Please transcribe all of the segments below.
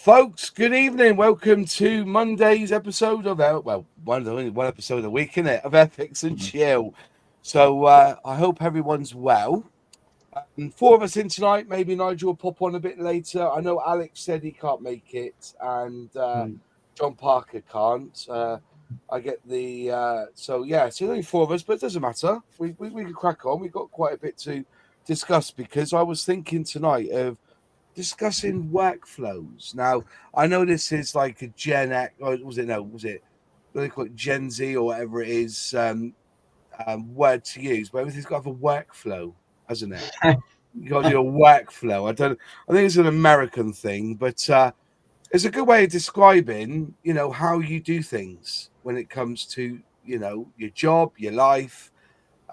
Folks, good evening. Welcome to Monday's episode of only one episode a week, isn't it? Of Airfix and Chill. So I hope everyone's well. Four of us in tonight. Maybe Nigel will pop on a bit later. I know Alex said he can't make it, and John Parker can't. I get the so only four of us, but it doesn't matter. We can crack on. We've got quite a bit to discuss because I was thinking tonight of discussing workflows. Now, I know this is like a Gen X, or was it what do they call it, Gen Z or whatever it is, word to use, but everything's got to have a workflow, hasn't it? You got to do a workflow. I think it's an American thing, but it's a good way of describing, how you do things when it comes to, your job, your life.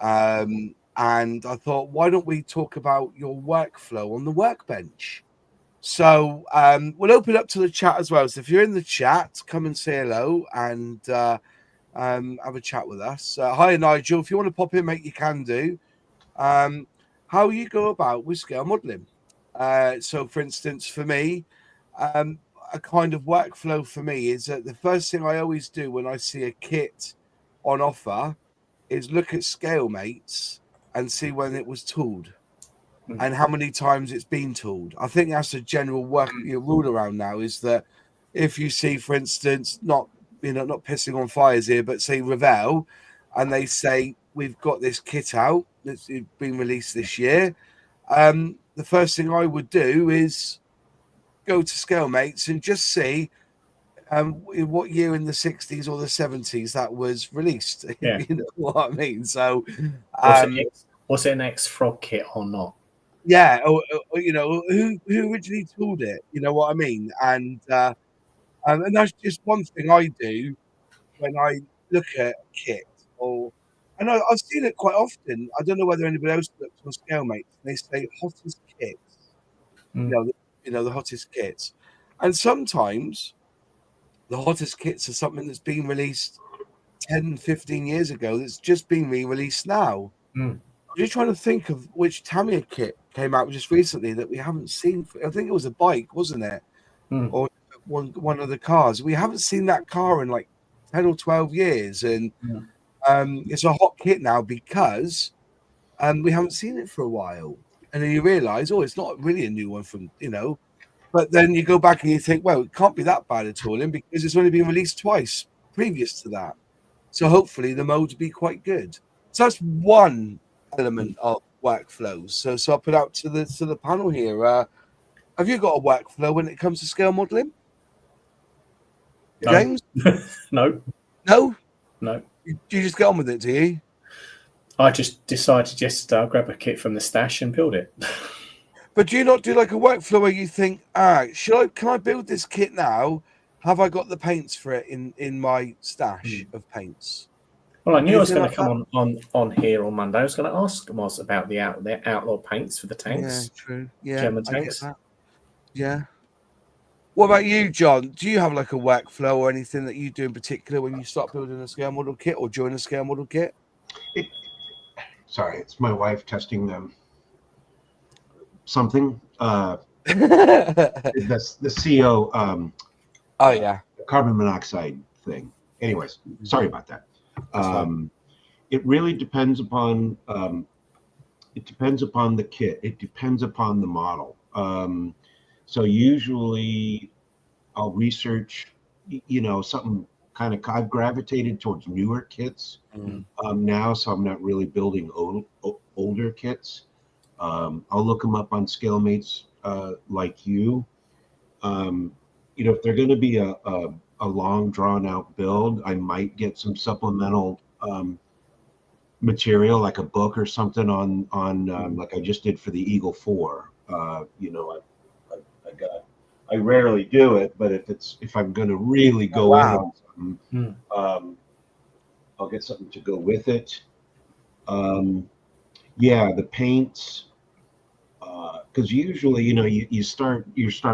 And I thought, why don't we talk about your workflow on the workbench? So we'll open up to the chat as well. So if you're in the chat, come and say hello and have a chat with us. Hi, Nigel. If you want to pop in, mate, you can do. How you go about with scale modeling. So, for instance, for me, a kind of workflow for me is that the first thing I always do when I see a kit on offer is look at scale mates and see when it was tooled. And how many times it's been tooled. I think that's a general rule around now is that if you see, for instance, not pissing on fires here, but say Revell, and they say we've got this kit out that's been released this year, the first thing I would do is go to Scalemates and just see in what year in the 60s or the 70s that was released. Yeah. You know what I mean? So was it an X-Frog kit or not? Yeah, or who originally tooled it? You know what I mean? And that's just one thing I do when I look at a kit. And I've seen it quite often. I don't know whether anybody else looks on Scalemates. They say hottest kits. The hottest kits, and sometimes the hottest kits are something that's been released 10, 15 years ago that's just been re-released now. I'm just trying to think of which Tamiya kit came out just recently that we haven't seen. I think it was a bike, wasn't it? Or one of the cars. We haven't seen that car in like 10 or 12 years. And it's a hot kit now because we haven't seen it for a while. And then you realize, it's not really a new one from, But then you go back and you think, well, it can't be that bad at all because it's only been released twice previous to that. So hopefully the modes will be quite good. So that's one element of workflows. So I'll put out to the panel here. Have you got a workflow when it comes to scale modeling? No. James? No. You just get on with it, do you? I just decided yesterday I'll grab a kit from the stash and build it. But do you not do like a workflow where you think, can I build this kit now? Have I got the paints for it in my stash of paints? Well, I knew I was going to come on here on Monday. I was going to ask Moz about the outlaw paints for the tanks. Yeah, true. Yeah, German tanks. Yeah. What about you, John? Do you have like a workflow or anything that you do in particular when you start building a scale model kit or join a scale model kit? Sorry, it's my wife testing something. That's the CO. Carbon monoxide thing. Anyways, sorry about that. It really depends upon the kit. It depends upon the model. So usually I'll research, something kind of. I've gravitated towards newer kits now, so I'm not really building older kits. I'll look them up on Scalemates, like you. If they're going to be a long drawn out build, I might get some supplemental material like a book or something on like I just did for the Eagle 4. I rarely do it, but if I'm going to really go in on something, I'll get something to go with it. The paints, because usually you start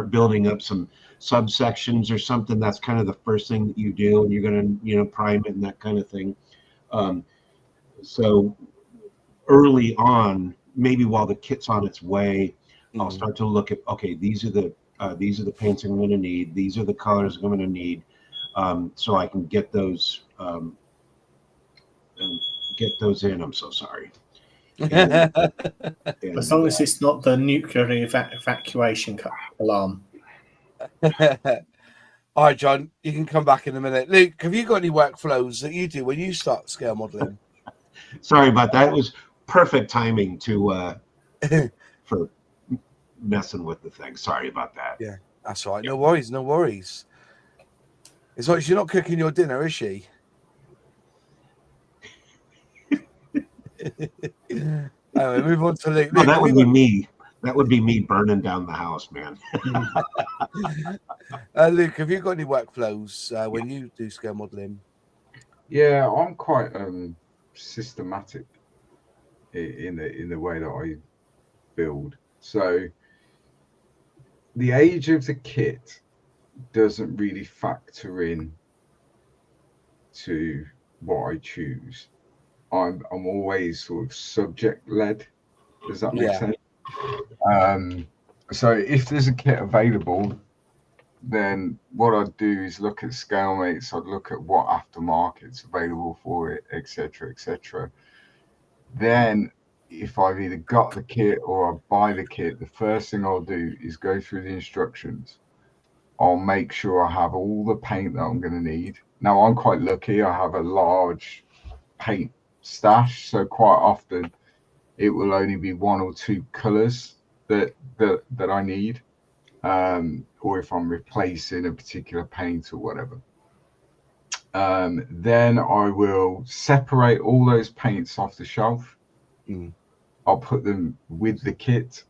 building up some subsections or something. That's kind of the first thing that you do, and you're going to prime it and that kind of thing. So early on, maybe while the kit's on its way, I'll start to look at, okay, these are the these are the paints I'm going to need. These are the colors I'm going to need, so I can get those in. I'm so sorry. And, As long as it's not the nuclear evacuation alarm. All right, John, you can come back in a minute. Luke, have you got any workflows that you do when you start scale modeling? sorry about that. It was perfect timing for messing with the thing. Sorry about that. Yeah, that's all right. No worries, no worries. It's like she's not cooking your dinner, is she? Anyway, move on to Luke. No, Luke, that would be me. That would be me burning down the house, man. Luke, have you got any workflows when you do scale modeling? Yeah, I'm quite systematic in the way that I build. So the age of the kit doesn't really factor in to what I choose. I'm always sort of subject led. Does that make sense? So if there's a kit available, then what I'd do is look at scale mates. I'd look at what aftermarket's available for it, etc., etc. Then if I've either got the kit or I buy the kit, the first thing I'll do is go through the instructions. I'll make sure I have all the paint that I'm going to need. Now, I'm quite lucky. I have a large paint stash, so quite often it will only be one or two colors that I need, or if I'm replacing a particular paint or whatever. Then I will separate all those paints off the shelf. I'll put them with the kit,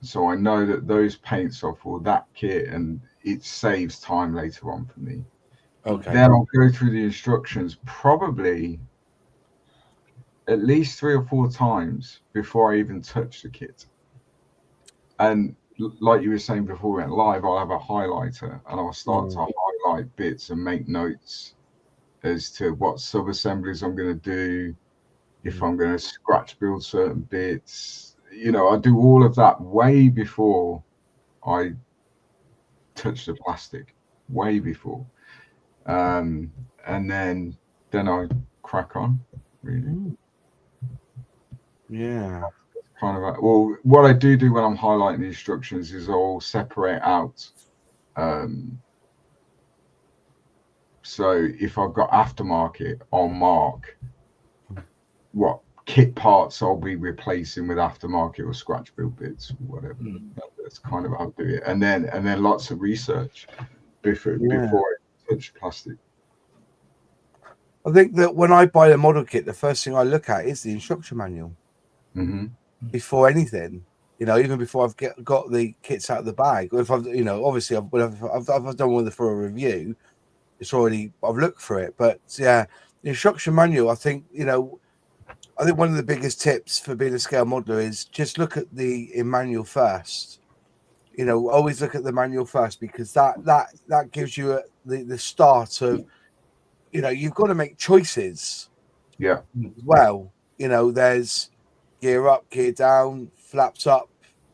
so I know that those paints are for that kit, and it saves time later on for me. Okay. Then I'll go through the instructions probably at least 3 or 4 times before I even touch the kit. And like you were saying before we went live, I'll have a highlighter and I'll start to highlight bits and make notes as to what sub-assemblies I'm going to do, if I'm going to scratch build certain bits. You know, I do all of that way before I touch the plastic, way before. And then I crack on, really. Yeah. Kind of well, what I do when I'm highlighting the instructions is I'll separate out. So if I've got aftermarket, I'll mark what kit parts I'll be replacing with aftermarket or scratch build bits, or whatever. That's kind of how I do it. And then lots of research before I touch plastic. I think that when I buy a model kit, the first thing I look at is the instruction manual before anything. You know, even before I've got the kits out of the bag, or if I've, you know, obviously I've done one for a review, it's already I've looked for it. But yeah, the instruction manual, I think, you know, I think one of the biggest tips for being a scale modeler is just look at the manual first. You know, always look at the manual first, because that gives you the start of, you know, you've got to make choices. Yeah. As well, you know, there's gear up, gear down, flaps up.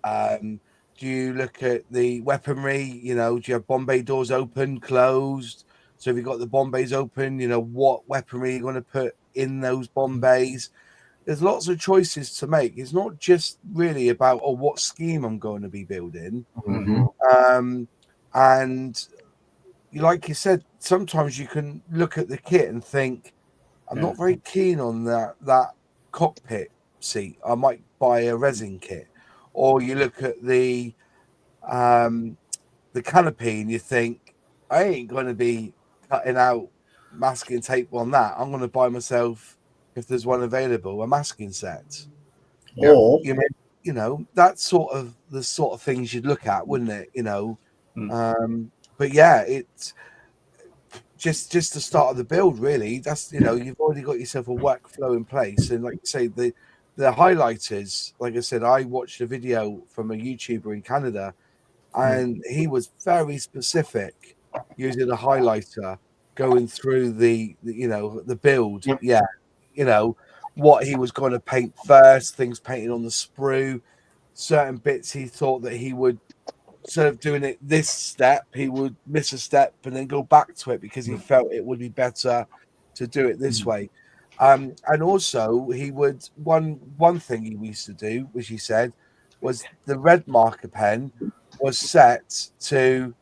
Do you look at the weaponry? You know, do you have Bombay doors open, closed? So if you've got the Bombays open, you know, what weaponry you're going to put in those Bombays. There's lots of choices to make. It's not just really about what scheme I'm going to be building. And like you said, sometimes you can look at the kit and think, I'm not very keen on that cockpit seat. I might buy a resin kit. Or you look at the canopy and you think, I ain't going to be cutting out masking tape on that. I'm going to buy myself, if there's one available, a masking set. Or you know, that's sort of the sort of things you'd look at, wouldn't it? You know, but yeah, it's just the start of the build, really. That's, you know, you've already got yourself a workflow in place, and like you say, the highlighters. Like I said, I watched a video from a YouTuber in Canada, and he was very specific using a highlighter going through the you know, the build. Yeah, you know, what he was going to paint first, things painted on the sprue, certain bits he thought that he would instead of doing it this step, he would miss a step and then go back to it because he felt it would be better to do it this way. And also, he would one thing he used to do, which he said, was the red marker pen was set to,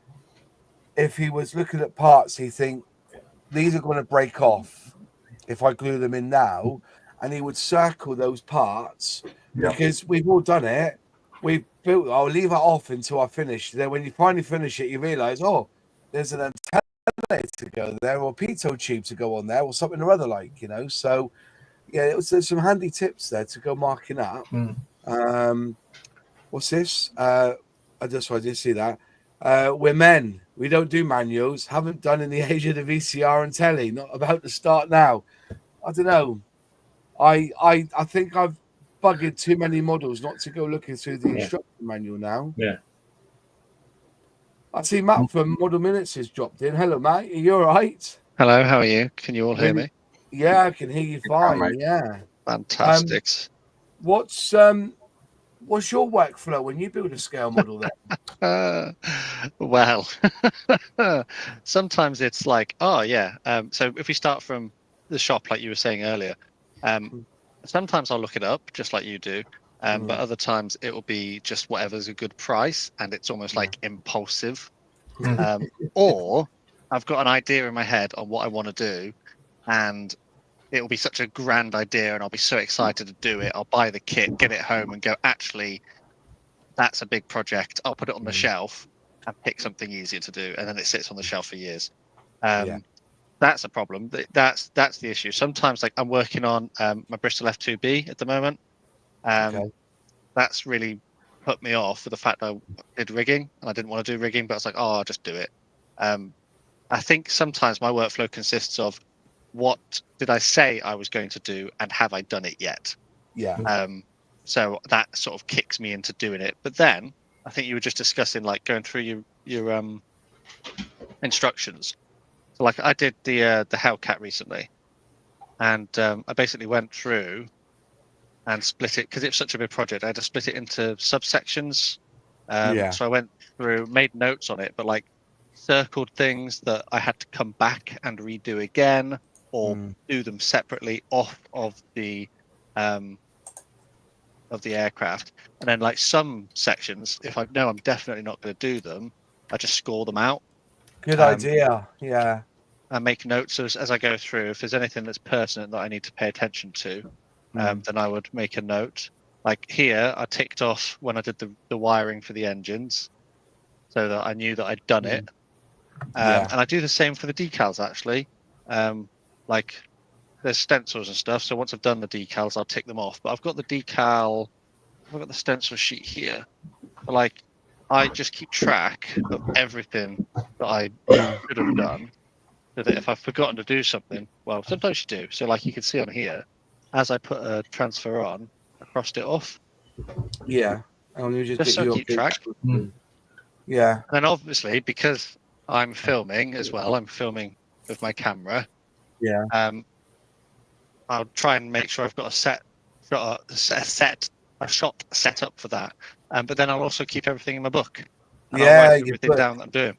if he was looking at parts, he think these are going to break off if I glue them in now, and he would circle those parts because we've all done it. We've built. I'll leave it off until I finish. Then when you finally finish it, you realise, oh, there's an antenna to go there, or a pitot tube to go on there, or something or other, like, you know. So yeah, there's some handy tips there to go marking up. What's this? I did see that. We're men. We don't do manuals. Haven't done in the age of the VCR and telly. Not about to start now. I don't know. I think I've buggered too many models not to go looking through the instruction manual now. Yeah. I see Matt from Model Minutes has dropped in. Hello, Matt. Are you all right? Hello, how are you? Can you all hear me? Yeah, I can hear you fine. mate. Yeah. Fantastic. What's your workflow when you build a scale model then? Well, sometimes it's like, oh yeah. So if we start from the shop, like you were saying earlier, sometimes I'll look it up just like you do. But other times it will be just whatever's a good price, and it's almost like impulsive. Or I've got an idea in my head on what I want to do, and it will be such a grand idea, and I'll be so excited to do it. I'll buy the kit, get it home, and go, actually, that's a big project. I'll put it on the shelf and pick something easier to do, and then it sits on the shelf for years. That's a problem. That's the issue. Sometimes, like, I'm working on my Bristol F2B at the moment. That's really put me off with the fact I did rigging, and I didn't want to do rigging, but I was like, oh, I'll just do it. I think sometimes my workflow consists of, what did I say I was going to do, and have I done it yet? Yeah. So that sort of kicks me into doing it. But then I think you were just discussing, like, going through your instructions. So like I did the Hellcat recently, and I basically went through and split it because it's such a big project. I had to split it into subsections. So I went through, made notes on it, but like circled things that I had to come back and redo again, or do them separately off of the aircraft. And then like some sections, if I know I'm definitely not going to do them, I just score them out. Good idea. Yeah. And make notes as I go through. If there's anything that's pertinent that I need to pay attention to, then I would make a note. Like here, I ticked off when I did the wiring for the engines, so that I knew that I'd done it. And I do the same for the decals, actually. Like there's stencils and stuff, so once I've done the decals, I'll tick them off. But I've got the stencil sheet here. But like, I just keep track of everything that I should have done, so that if I've forgotten to do something, well, sometimes you do. So like you can see on here, as I put a transfer on, I crossed it off. Yeah. Just so I keep track. Yeah. And then obviously, because I'm filming as well, I'm filming with my camera. Yeah. I'll try and make sure I've got a shot set up for that. But then I'll also keep everything in my book. And I'll write everything down that I'm doing.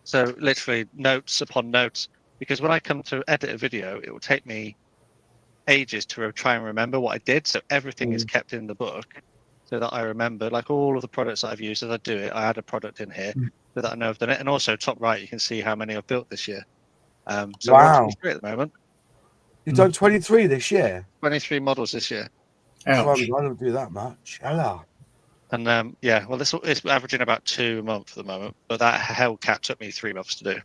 So literally notes upon notes, because when I come to edit a video, it will take me ages to try and remember what I did. So everything is kept in the book, so that I remember, like all of the products that I've used as I do it. I add a product in here so that I know I've done it. And also top right, you can see how many I've built this year. So we're on 23 at the moment. You've done 23 this year? 23 models this year. Ouch. I don't do that much. Hello. And well, it's averaging about 2 a month at the moment, but that Hellcat took me 3 months to do.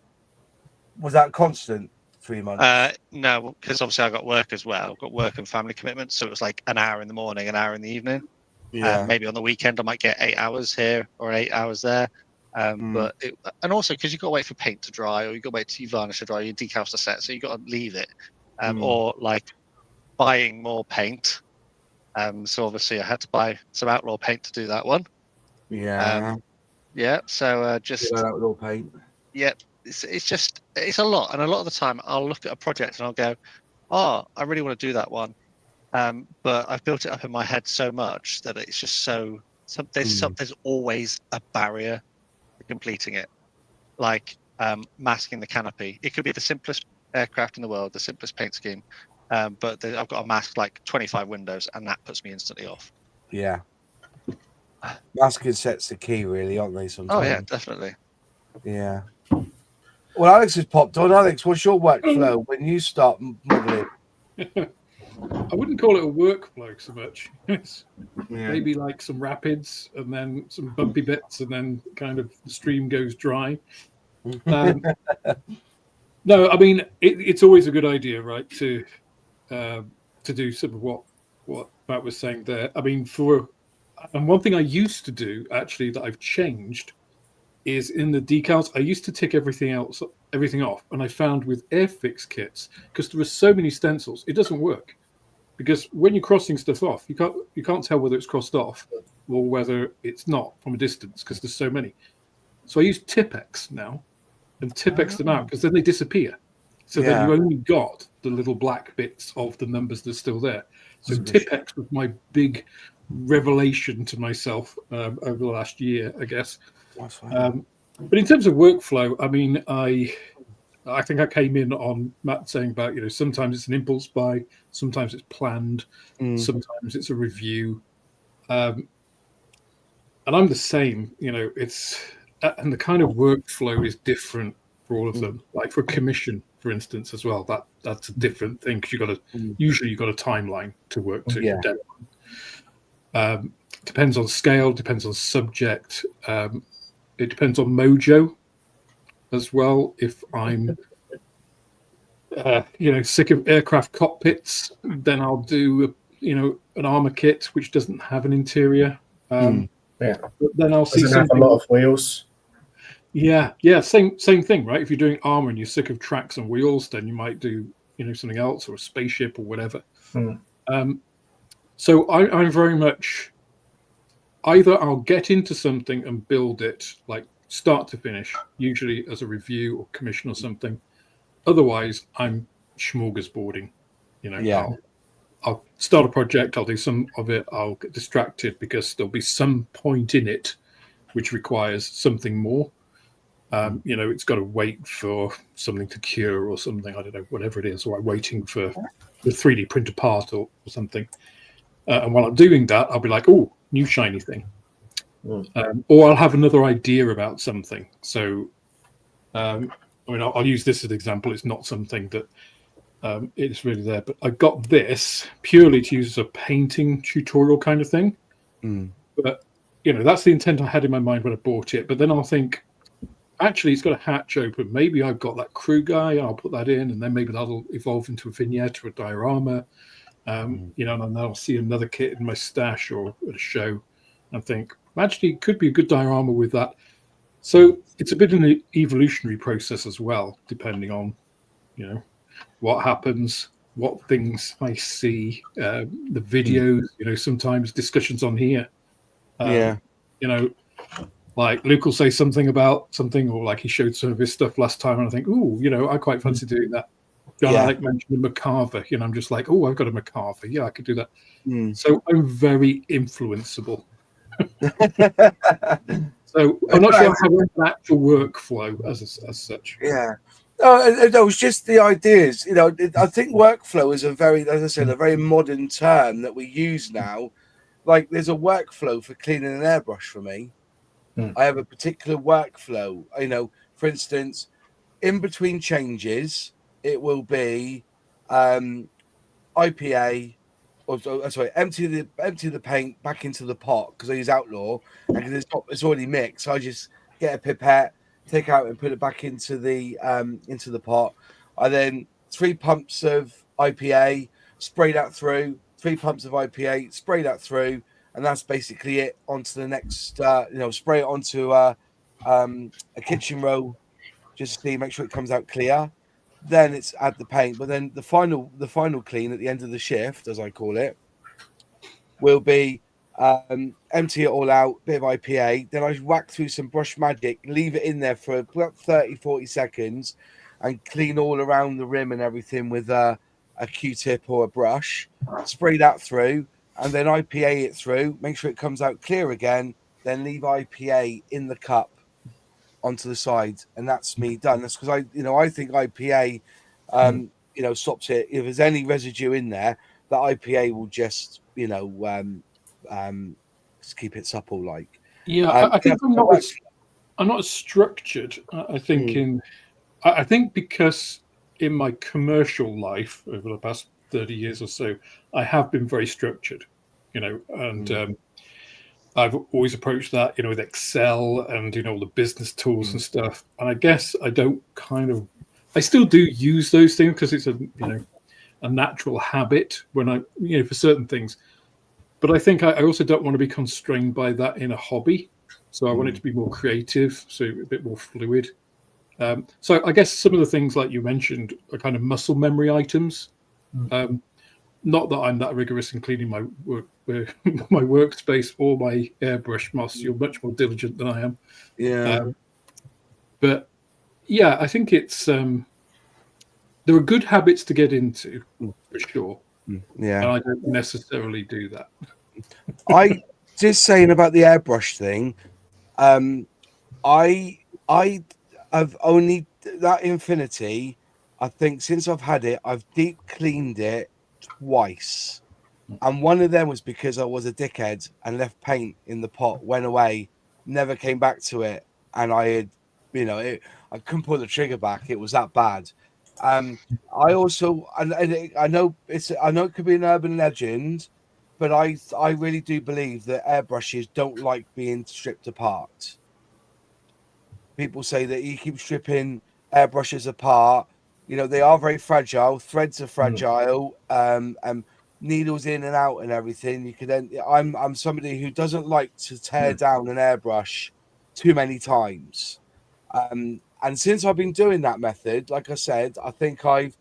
Was that constant 3 months? No, because obviously I got work as well. I've got work and family commitments, so it was like an hour in the morning, an hour in the evening. Yeah. Maybe on the weekend I might get 8 hours here or 8 hours there. And also because you've got to wait for paint to dry, or you've got to wait till you varnish to dry, your decals to set, so you've got to leave it. Or like buying more paint. So obviously I had to buy some Outlaw paint to do that one. Yeah. So just Outlaw paint. Yeah, it's a lot, and a lot of the time I'll look at a project and I'll go, oh, I really want to do that one, but I've built it up in my head so much that it's just so There's always a barrier to completing it, like masking the canopy. It could be the simplest aircraft in the world, the simplest paint scheme, but I've got to mask like 25 windows, and that puts me instantly off. Yeah. Masking sets the key, really, aren't they? Sometimes. Oh yeah, definitely. Yeah. Well, Alex has popped on. Alex, what's your workflow when you start modeling? I wouldn't call it a workflow so much. It's maybe like some rapids and then some bumpy bits, and then kind of the stream goes dry. No, I mean it's always a good idea, right? To do some of what Matt was saying there. I mean, and one thing I used to do actually that I've changed is in the decals. I used to tick everything off, and I found with Airfix kits, because there are so many stencils, it doesn't work. Because when you're crossing stuff off, you can't tell whether it's crossed off or whether it's not from a distance, because there's so many. So I use Tipex now, and Tipex them out, because then they disappear. So then you only got the little black bits of the numbers that are still there. So Tipex was my big revelation to myself over the last year, I guess. But in terms of workflow, I mean, I think I came in on Matt saying about, sometimes it's an impulse buy, sometimes it's planned, sometimes it's a review. And I'm the same, it's, and the kind of workflow is different for all of them. Like for a commission, for instance, as well, that's a different thing, because usually you've got a timeline to work to. Depends on scale, depends on subject. It depends on mojo as well. If I'm, sick of aircraft cockpits, then I'll do, an armor kit which doesn't have an interior. But then I'll see a lot of wheels. Yeah, same thing, right? If you're doing armor and you're sick of tracks and wheels, then you might do, something else, or a spaceship or whatever. So I'm very much either I'll get into something and build it like start to finish, usually as a review or commission or something. Otherwise, I'm smorgasbording. I'll start a project, I'll do some of it, I'll get distracted because there'll be some point in it which requires something more. It's got to wait for something to cure or something, I don't know, whatever it is, or I'm waiting for the 3D printer part or something. And while I'm doing that, I'll be like, oh, new shiny thing. Or I'll have another idea about something. So, I'll use this as an example. It's not something that it's really there, but I got this purely to use as a painting tutorial kind of thing. But, that's the intent I had in my mind when I bought it. But then I'll think, actually, it's got a hatch open. Maybe I've got that crew guy. I'll put that in, and then maybe that'll evolve into a vignette or a diorama. And then I'll see another kit in my stash or at a show and think, actually, it could be a good diorama with that. So it's a bit of an evolutionary process as well, depending on, what happens, what things I see, the videos, sometimes discussions on here. Like Luke will say something about something, or like he showed some of his stuff last time, and I think, I quite fancy doing that. I like mentioned a MacArthur, I'm just like, I've got a MacArthur. Yeah, I could do that. So I'm very influenceable. So I'm not sure I have an actual workflow as such. Yeah. No, it was just the ideas. I think workflow is a very modern term that we use now. Like there's a workflow for cleaning an airbrush for me. I have a particular workflow. For instance, in between changes, it will be IPA, empty the paint back into the pot because I use Outlaw, and because it's already mixed. So I just get a pipette, take out and put it back into the pot. I then 3 pumps of IPA, spray that through. 3 pumps of IPA, spray that through, and that's basically it. Onto the next, spray it onto a kitchen roll, just to make sure it comes out clear. Then it's add the paint, but then the final clean at the end of the shift, as I call it, will be empty it all out, bit of IPA. Then I whack through some Brush Magic, leave it in there for about 30-40 seconds, and clean all around the rim and everything with a Q-tip or a brush. Spray that through, and then IPA it through, make sure it comes out clear again, then leave IPA in the cup onto the side, and that's me done. That's because I think IPA, stops it. If there's any residue in there, that IPA will just, just keep it supple. Like, I think I'm not as structured. I think I think because in my commercial life over the past 30 years or so, I have been very structured, and I've always approached that, with Excel and, the business tools and stuff. And I guess I don't I still do use those things because it's a natural habit when I, for certain things. But I think I also don't want to be constrained by that in a hobby. So I want it to be more creative, so a bit more fluid. So I guess some of the things like you mentioned are kind of muscle memory items. Not that I'm that rigorous in cleaning my my workspace or my airbrush, Moss. You're much more diligent than I am. Yeah. But yeah, I think it's there are good habits to get into for sure. Yeah. And I don't necessarily do that. I just saying about the airbrush thing. I have only that Infinity. I think since I've had it, I've deep cleaned it twice, and one of them was because I was a dickhead and left paint in the pot, went away, never came back to it, and I had, I couldn't pull the trigger back. It was that bad. I also, I know it could be an urban legend, but I really do believe that airbrushes don't like being stripped apart. People say that you keep stripping airbrushes apart. They are very fragile. Threads are fragile. And needles in and out and everything. You can then. I'm somebody who doesn't like to tear down an airbrush too many times. And since I've been doing that method, like I said, I think I've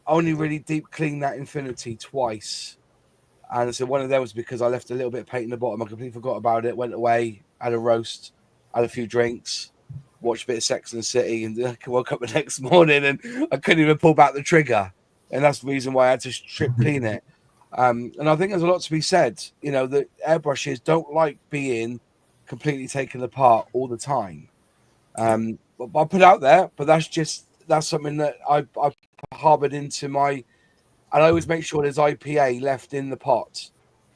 only really deep cleaned that Infinity twice. And so one of them was because I left a little bit of paint in the bottom. I completely forgot about it. Went away, had a roast, had a few drinks, watched a bit of Sex and the City, and I woke up the next morning and I couldn't even pull back the trigger. And that's the reason why I had to strip clean it. And I think there's a lot to be said. The airbrushes don't like being completely taken apart all the time. But I put out there, but that's something that I harbored into my. And I always make sure there's IPA left in the pot.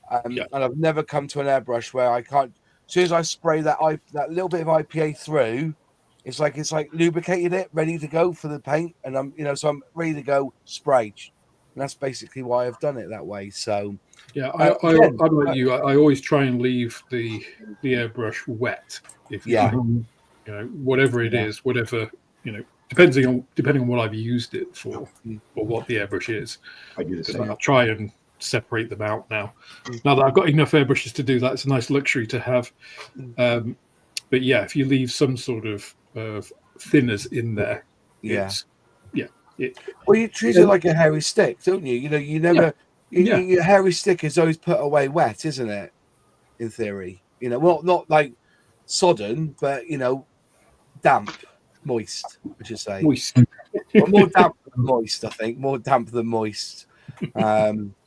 And I've never come to an airbrush where I can't. As soon as I spray that little bit of IPA through, it's like lubricated it, ready to go for the paint, and I'm ready to go sprayed. And that's basically why I've done it that way. So yeah, I'm like you. I always try and leave the airbrush wet. If whatever it is, whatever depending on what I've used it for or what the airbrush is. I do the same. I'll try and separate them out now. Now that I've got enough airbrushes to do that, it's a nice luxury to have. But yeah, if you leave some sort of thinners in there, well, you treat it like a hairy stick, don't you? You never. Your hairy stick is always put away wet, isn't it? In theory, well, not like sodden, but damp, moist. I should say moist. Well, more damp than moist. I think more damp than moist.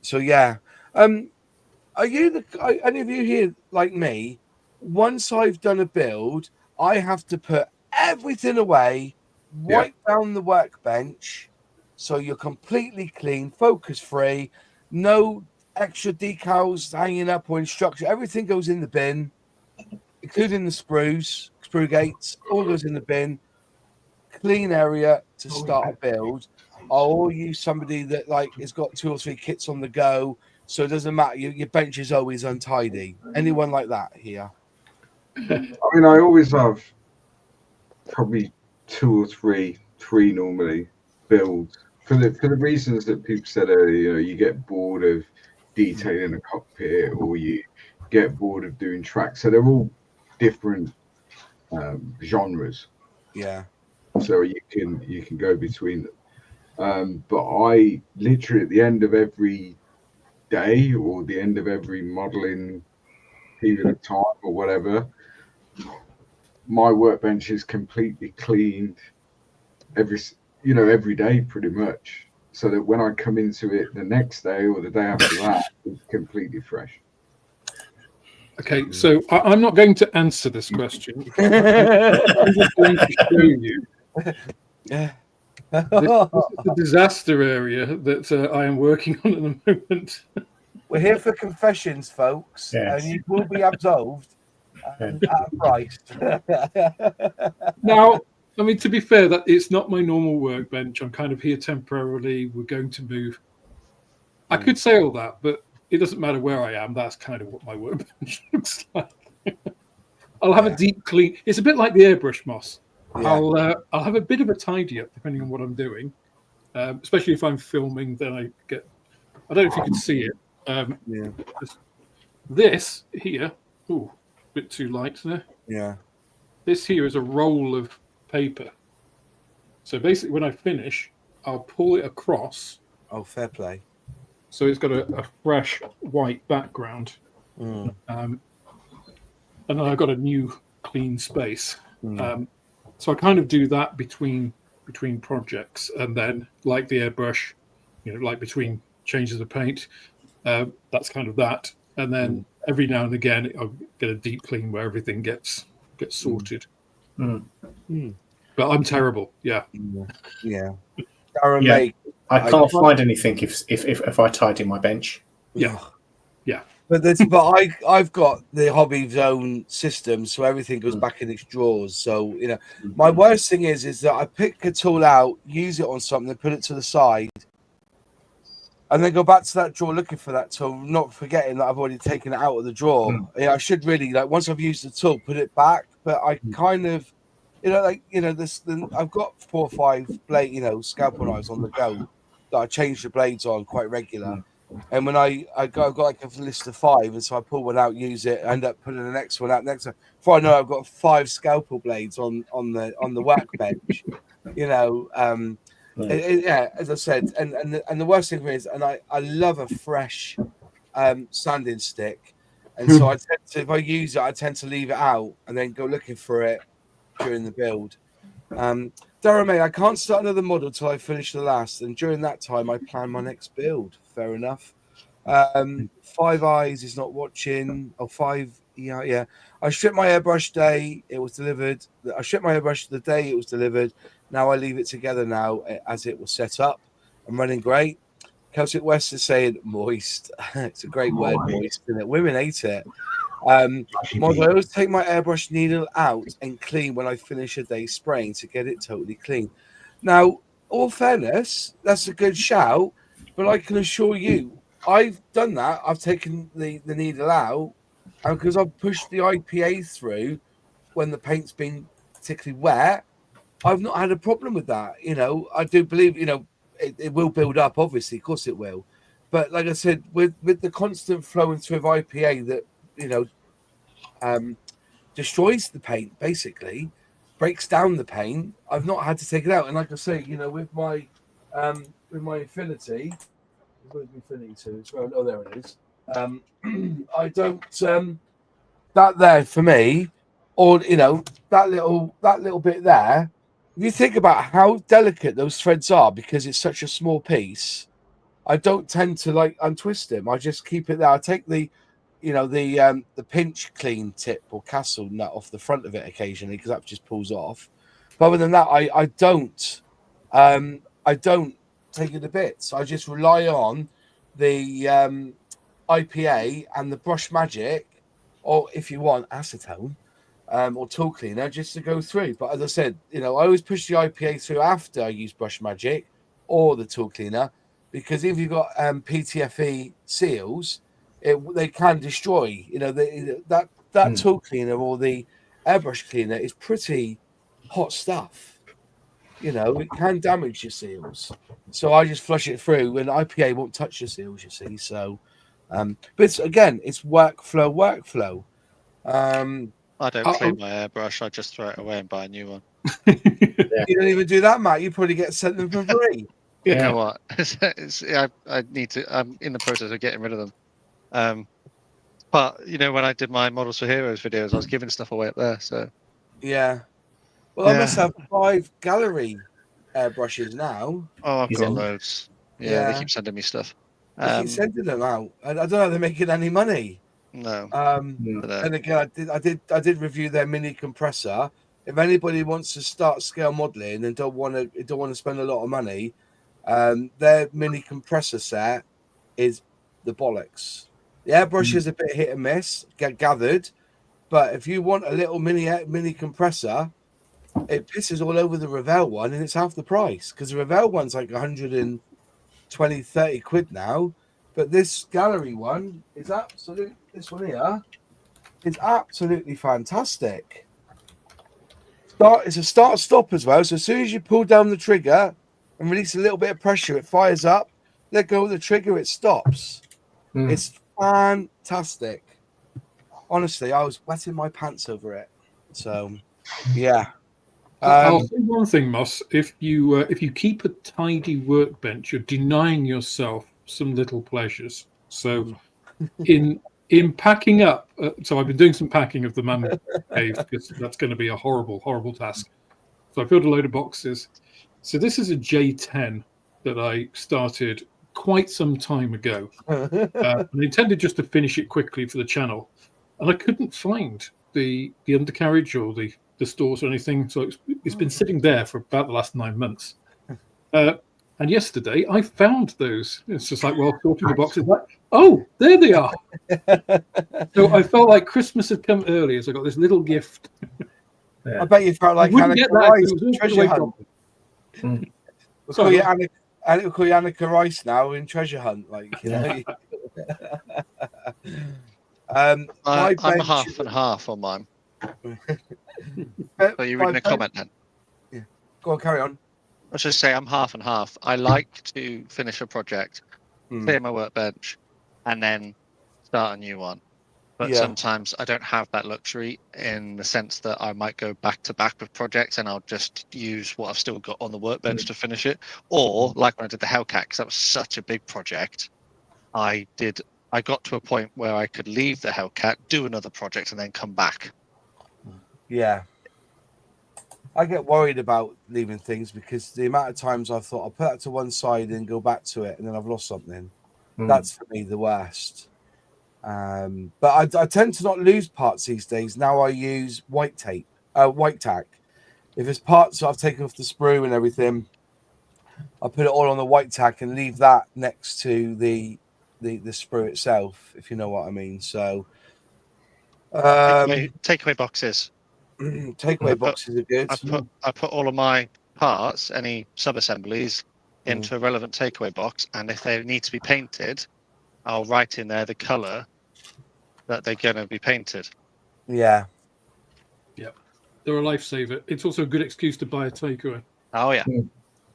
So yeah. Are any of you here like me? Once I've done a build, I have to put everything away, wipe down the workbench, so you're completely clean, focus free, no extra decals hanging up or instruction. Everything goes in the bin, including the screw gates, all goes in the bin. Clean area to start a build. I'll use somebody that has got 2 or 3 kits on the go, so it doesn't matter. Your bench is always untidy. Anyone like that here? I mean, I always have probably 2 or 3 normally builds for the reasons that people said earlier. You get bored of detailing a cockpit, or you get bored of doing tracks. So they're all different genres. Yeah. So you can go between them. But I literally at the end of every day or the end of every modeling period of time or whatever, my workbench is completely cleaned every day pretty much. so that when I come into it the next day or the day after that, it's completely fresh. Okay, so I'm not going to answer this question. I'm just going to show you. Yeah. This is the disaster area that I am working on at the moment. We're here for confessions, folks, Yes. and you will be absolved at a price. Now, I mean, to be fair, that it's not my normal workbench. I'm kind of here temporarily. We're going to move. I could say all that, but it doesn't matter where I am. That's kind of what my workbench looks like. I'll have a deep clean. It's a bit like the airbrush, Moss. Yeah. I'll have a bit of a tidy up depending on what I'm doing, especially if I'm filming. Then I get. I don't know if you can see it. Yeah. This here. Ooh, a bit too light there. Yeah. This here is a roll of paper. So basically, when I finish, I'll pull it across. Oh, fair play. So it's got a fresh white background. Mm. And then I've got a new clean space. Mm. So I kind of do that between projects, and then like the airbrush, like between changes of paint, that's kind of that. And then every now and again, I'll get a deep clean where everything gets sorted. But I'm terrible. Yeah. Yeah. Darren, Yeah. mate, I can't find anything if I tidy my bench. Yeah. But I've got the Hobby Zone system, so everything goes back in its drawers. So my worst thing is that I pick a tool out, use it on something, put it to the side, and then go back to that drawer looking for that tool, not forgetting that I've already taken it out of the drawer. I should really once I've used the tool, put it back. But I kind of, I've got 4 or 5 blade, scalpel knives on the go that I change the blades on quite regular. And when I've got like a list of 5, and so I pull one out, use it, end up putting the next one out next time. Before I know, I've got 5 scalpel blades on the workbench. As I said, and the worst thing is, and I love a fresh sanding stick, and so I tend to, if I use it, I tend to leave it out and then go looking for it during the build. Darren, mate, I can't start another model till I finish the last, and during that time, I plan my next build. Fair enough. 5 Eyes is not watching. Oh, 5. Yeah. I stripped my airbrush day. It was delivered. I stripped my airbrush the day it was delivered. Now I leave it together now as it was set up. I'm running great. Celtic West is saying moist. It's a great word, moist, isn't it? Women hate it. I always take my airbrush needle out and clean when I finish a day spraying to get it totally clean. Now, all fairness, that's a good shout, but I can assure you, I've done that. I've taken the needle out, and because I've pushed the IPA through when the paint's been particularly wet, I've not had a problem with that. I do believe, it will build up, obviously, of course it will. But like I said, with the constant flowing through of IPA that, destroys the paint, basically breaks down the paint, I've not had to take it out. And like I say, with my Infinity, where's my Infinity to? Oh, there it is. I don't that there for me, or that little bit there. If you think about how delicate those threads are, because it's such a small piece, I don't tend to untwist them. I just keep it there. I take the pinch clean tip or castle nut off the front of it occasionally, because that just pulls off. But other than that, I don't take it to bits. I just rely on the IPA and the brush magic, or if you want acetone, or tool cleaner, just to go through. But as I said, I always push the IPA through after I use brush magic or the tool cleaner, because if you've got PTFE seals, they can destroy. That tool cleaner or the airbrush cleaner is pretty hot stuff. It can damage your seals. So I just flush it through, and IPA won't touch your seals, you see. So, but it's workflow. I don't clean my airbrush. I just throw it away and buy a new one. You don't even do that, Matt. You probably get sent them for free. You know what? I need to. I'm in the process of getting rid of them. But when I did my Models for Heroes videos, I was giving stuff away up there. So yeah. Well, I must have 5 gallery airbrushes now. I've got loads. Yeah, they keep sending me stuff. They keep sending them out. I don't know if they're making any money. No. And again, I did review their mini compressor. If anybody wants to start scale modeling and don't want to spend a lot of money, their mini compressor set is the bollocks. The airbrush is a bit hit and miss, get gathered, but if you want a little mini compressor, it pisses all over the Revell one, and it's half the price because the Revell one's like 120, 30 quid now. But this gallery one is this one here is absolutely fantastic. It's a start stop as well. So as soon as you pull down the trigger and release a little bit of pressure, it fires up. Let go of the trigger, it stops. It's fantastic. Honestly, I was wetting my pants over it. So, yeah. I'll say one thing, Moss. If you keep a tidy workbench, you're denying yourself some little pleasures. So, in packing up, so I've been doing some packing of the man cave because that's going to be a horrible, horrible task. So I filled a load of boxes. So this is a J10 that I started quite some time ago. I intended just to finish it quickly for the channel, and I couldn't find the undercarriage or the stores or anything. So it's been sitting there for about the last 9 months. And yesterday I found those. It's just like, well, sorting the boxes, like, oh, there they are. So I felt like Christmas had come early as I got this little gift. Yeah. I bet you felt like Annika Rice Treasure Hunt. We'll call you Annika Rice now in Treasure Hunt, like, you know. I'm half and half on mine. Are you reading a comment then? Yeah. Go on, carry on. I should say I'm half and half. I like to finish a project, clear my workbench, and then start a new one. But sometimes I don't have that luxury in the sense that I might go back to back with projects and I'll just use what I've still got on the workbench to finish it. Or like when I did the Hellcat, because that was such a big project, I got to a point where I could leave the Hellcat, do another project, and then come back. Yeah. I get worried about leaving things because the amount of times I've thought I'll put that to one side and go back to it, and then I've lost something. That's for me the worst. But I tend to not lose parts these days. Now I use white tape, white tack. If it's parts I've taken off the sprue and everything, I put it all on the white tack and leave that next to the sprue itself, if you know what I mean. So takeaway boxes. Takeaway boxes are good. I put all of my parts, any sub-assemblies, into a relevant takeaway box, and if they need to be painted, I'll write in there the colour that they're going to be painted. Yeah. Yep. They're a lifesaver. It's also a good excuse to buy a takeaway. Oh, yeah.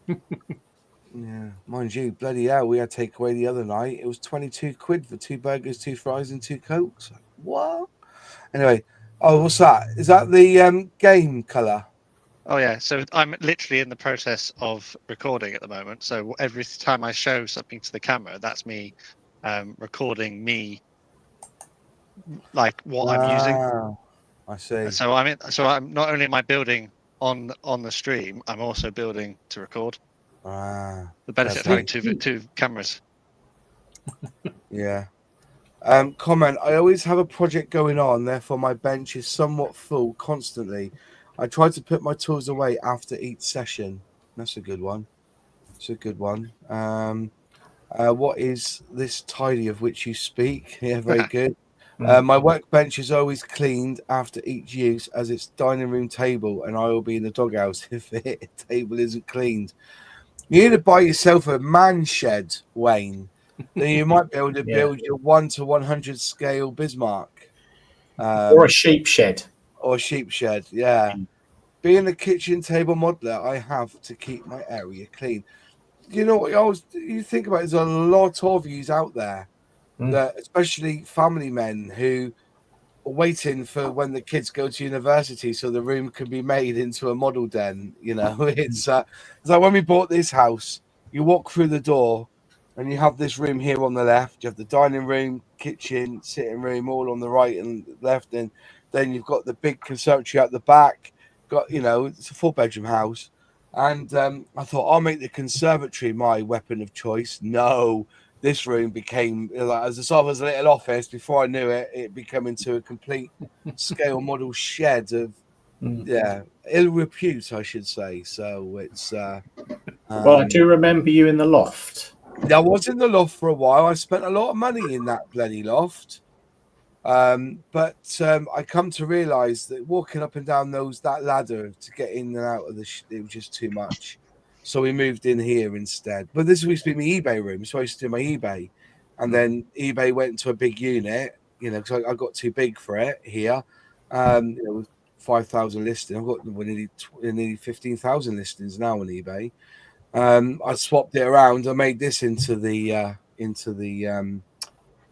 Yeah. Mind you, bloody hell, we had takeaway the other night. It was 22 quid for 2 burgers, 2 fries, and 2 Cokes. What? Anyway, what's that? Is that the game colour? Oh, yeah. So I'm literally in the process of recording at the moment. So every time I show something to the camera, that's me recording me, like what I'm using. I see. So I'm not only am I building on the stream, I'm also building to record. The benefit of having two cameras. Yeah. Comment, I always have a project going on, therefore my bench is somewhat full constantly. I try to put my tools away after each session. That's a good one. It's a good one. What is this tidy of which you speak? Yeah, very good. My workbench is always cleaned after each use as it's dining room table, and I will be in the doghouse if the table isn't cleaned. You need to buy yourself a man shed, Wayne. Then you might be able to build your 1 to 100 scale Bismarck. Or a sheep shed. Or a sheep shed, yeah. Being a kitchen table modeler, I have to keep my area clean. You know what you think about? There's a lot of yous out there, that, especially family men who are waiting for when the kids go to university so the room can be made into a model den. You know, it's like when we bought this house, you walk through the door and you have this room here on the left. You have the dining room, kitchen, sitting room, all on the right and left, and then you've got the big conservatory at the back. It's a 4-bedroom house. And I thought I'll make the conservatory my weapon of choice. No, this room became like as a sort of as a little office. Before I knew it, it became into a complete scale model shed of ill repute, I should say. So it's Well, I do remember you in the loft. I was in the loft for a while. I spent a lot of money in that bloody loft. But I come to realise that walking up and down that ladder to get in and out of it was just too much. So we moved in here instead. But this used to be my eBay room, so I used to do my eBay, and then eBay went into a big unit, because I got too big for it here. With 5,000 listings, I've got nearly 15,000 listings now on eBay. I swapped it around. I made this into the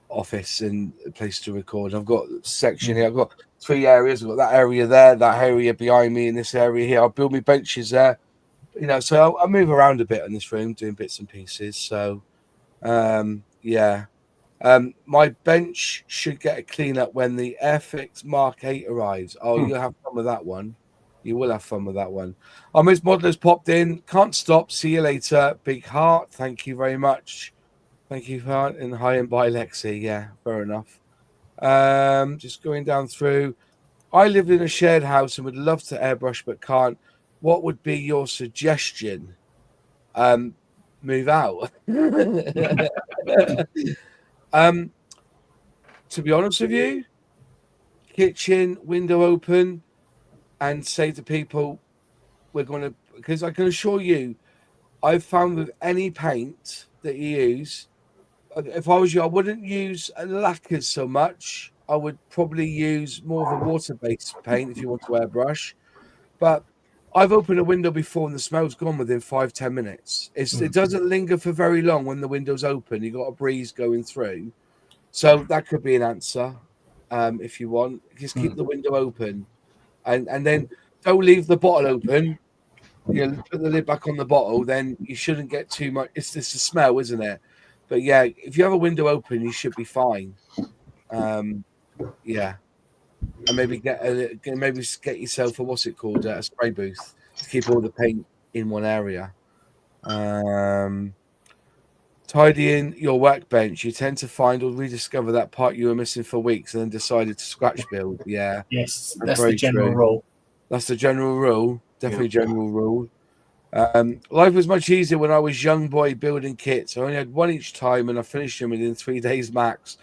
office and a place to record. I've got a section here. I've got 3 areas. I've got that area there, that area behind me, and this area here. I'll build my benches there. So I move around a bit in this room, doing bits and pieces. So, my bench should get a clean up when the Airfix Mark 8 arrives. Oh, you'll have fun with that one. You will have fun with that one. Oh, Miss Modeler's popped in. Can't stop. See you later. Big heart. Thank you very much. Thank you, Hart, and hi and bye, Lexi. Yeah, fair enough. Just going down through. I live in a shared house and would love to airbrush but can't. What would be your suggestion? Move out. To be honest with you, kitchen window open, and say to people, we're going to, because I can assure you, I've found with any paint that you use, if I was you, I wouldn't use lacquers so much. I would probably use more of a water-based paint if you want to airbrush. But I've opened a window before and the smell's gone within 5-10 minutes. It doesn't linger for very long when the window's open. You've got a breeze going through. So that could be an answer if you want. Just keep the window open. And then don't leave the bottle open. Put the lid back on the bottle, then you shouldn't get too much. It's just a smell, isn't it? But yeah, if you have a window open, you should be fine. And maybe get yourself a spray booth to keep all the paint in one area. Tidying your workbench, you tend to find or rediscover that part you were missing for weeks and then decided to scratch build. Yeah, yes, that's the general rule. That's the general rule. Definitely general rule. Life was much easier when I was young boy building kits. I only had one each time and I finished them within 3 days max.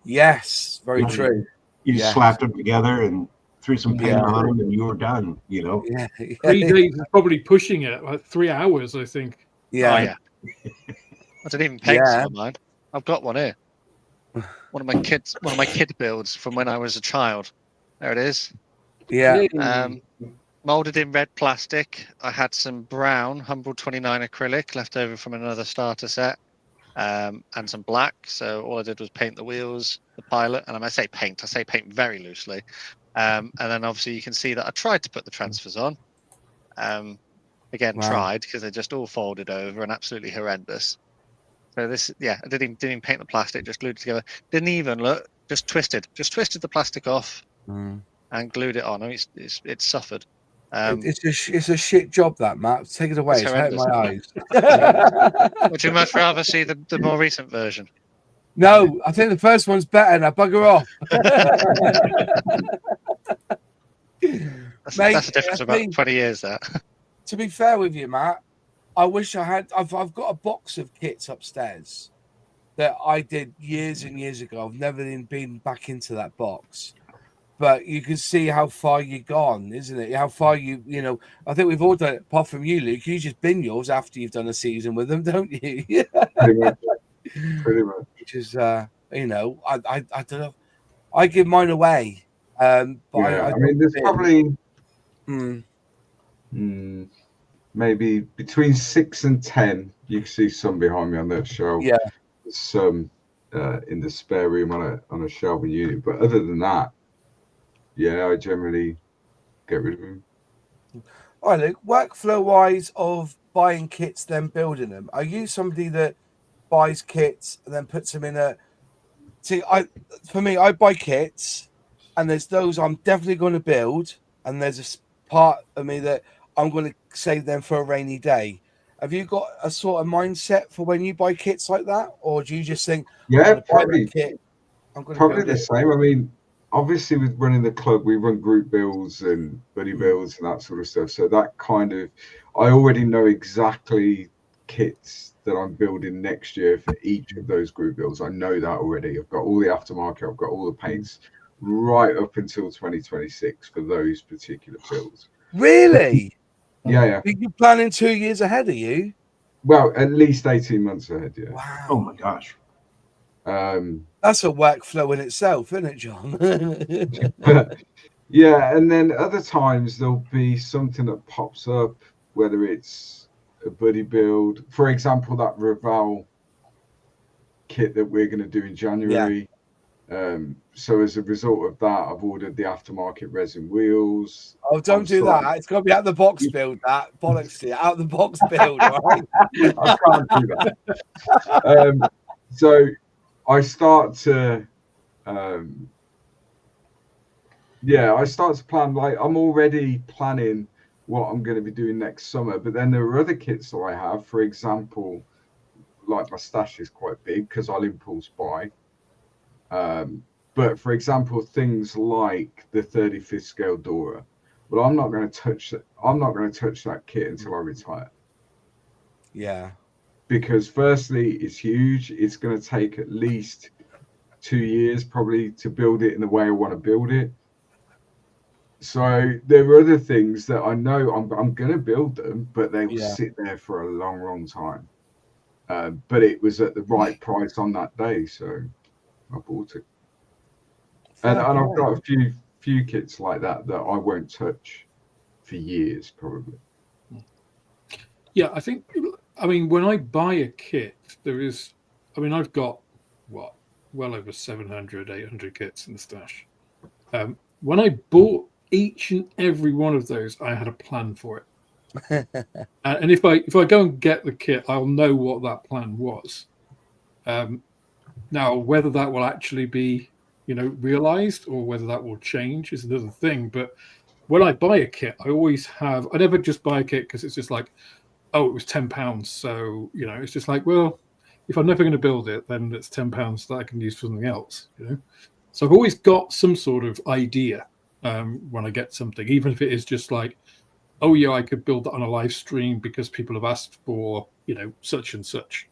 Yes, very true. You just slapped them together and threw some paint on them and you were done, Yeah. 3 days is probably pushing it, like 3 hours, I think. Yeah. Oh, yeah. I didn't even paint some of mine. I've got one here. One of my kid builds from when I was a child. There it is. Yeah. Molded in red plastic. I had some brown Humble 29 acrylic left over from another starter set, and some black. So all I did was paint the wheels, the pilot, and I say paint very loosely. And then obviously you can see that I tried to put the transfers on. Tried because they just all folded over and absolutely horrendous. So this, I didn't even paint the plastic, just glued it together. Didn't even look, just twisted the plastic off and glued it on. I mean, it's suffered. It's a shit job, that, Matt. Take it away. It's hurting my eyes. Would you much rather see the more recent version? No, I think the first one's better. Now bugger off. That's a difference of about 20 years. That. To be fair with you, Matt, I wish I had. I've got a box of kits upstairs that I did years and years ago. I've never been back into that box. But you can see how far you've gone, isn't it? How far I think we've all done it, apart from you, Luke. You just bin yours after you've done a season with them, don't you? Pretty much. Which is, I don't know. I give mine away. But I mean, there's probably maybe between 6 and 10. You can see some behind me on that shelf. Yeah. Some in the spare room on a shelving unit. But other than that, I generally get rid of them. All right, Luke, workflow wise of buying kits, then building them. Are you somebody that buys kits and then puts them in a... See, I buy kits and there's those I'm definitely going to build, and there's a part of me that I'm going to save them for a rainy day. Have you got a sort of mindset for when you buy kits like that, or do you just think, Yeah, I'm going to buy probably that kit, I'm going to probably build the it? same. I mean, obviously with running the club, we run group builds and buddy builds and that sort of stuff. So that kind of, I already know exactly kits that I'm building next year for each of those group builds. I know that already. I've got all the aftermarket, I've got all the paints right up until 2026 for those particular builds. Really? Yeah. You're planning 2 years ahead, are you? Well, at least 18 months ahead, yeah. Wow. Oh my gosh. That's a workflow in itself, isn't it, John? Yeah, and then other times there'll be something that pops up, whether it's a buddy build, for example, that Raval kit that we're going to do in January. So as a result of that, I've ordered the aftermarket resin wheels. Oh, don't do that. It's got to be out the box build, that. Bollocks to you. Out the box build, right? I can't do that. So I start to I start to plan, like I'm already planning what I'm going to be doing next summer, but then there are other kits that I have. For example, like my stash is quite big because I'll impulse buy. But for example, things like the 35th scale Dora, well, I'm not going to touch that. I'm not going to touch that kit until I retire. Yeah. Because firstly, it's huge. It's going to take at least 2 years probably to build it in the way I want to build it. So there are other things that I know I'm going to build them, but they will sit there for a long, long time. But it was at the right price on that day, so I bought it. And I've got a few kits like that I won't touch for years, probably. Yeah, I mean, when I buy a kit, I've got well over 700, 800 kits in the stash. When I bought each and every one of those, I had a plan for it. And if I go and get the kit, I'll know what that plan was. Now, whether that will actually be, realized or whether that will change is another thing. But when I buy a kit, I never just buy a kit because it's just like, oh, it was £10. So, it's just like, well, if I'm never going to build it, then it's £10 that I can use for something else, So I've always got some sort of idea when I get something, even if it is just like, oh yeah, I could build that on a live stream because people have asked for, such and such.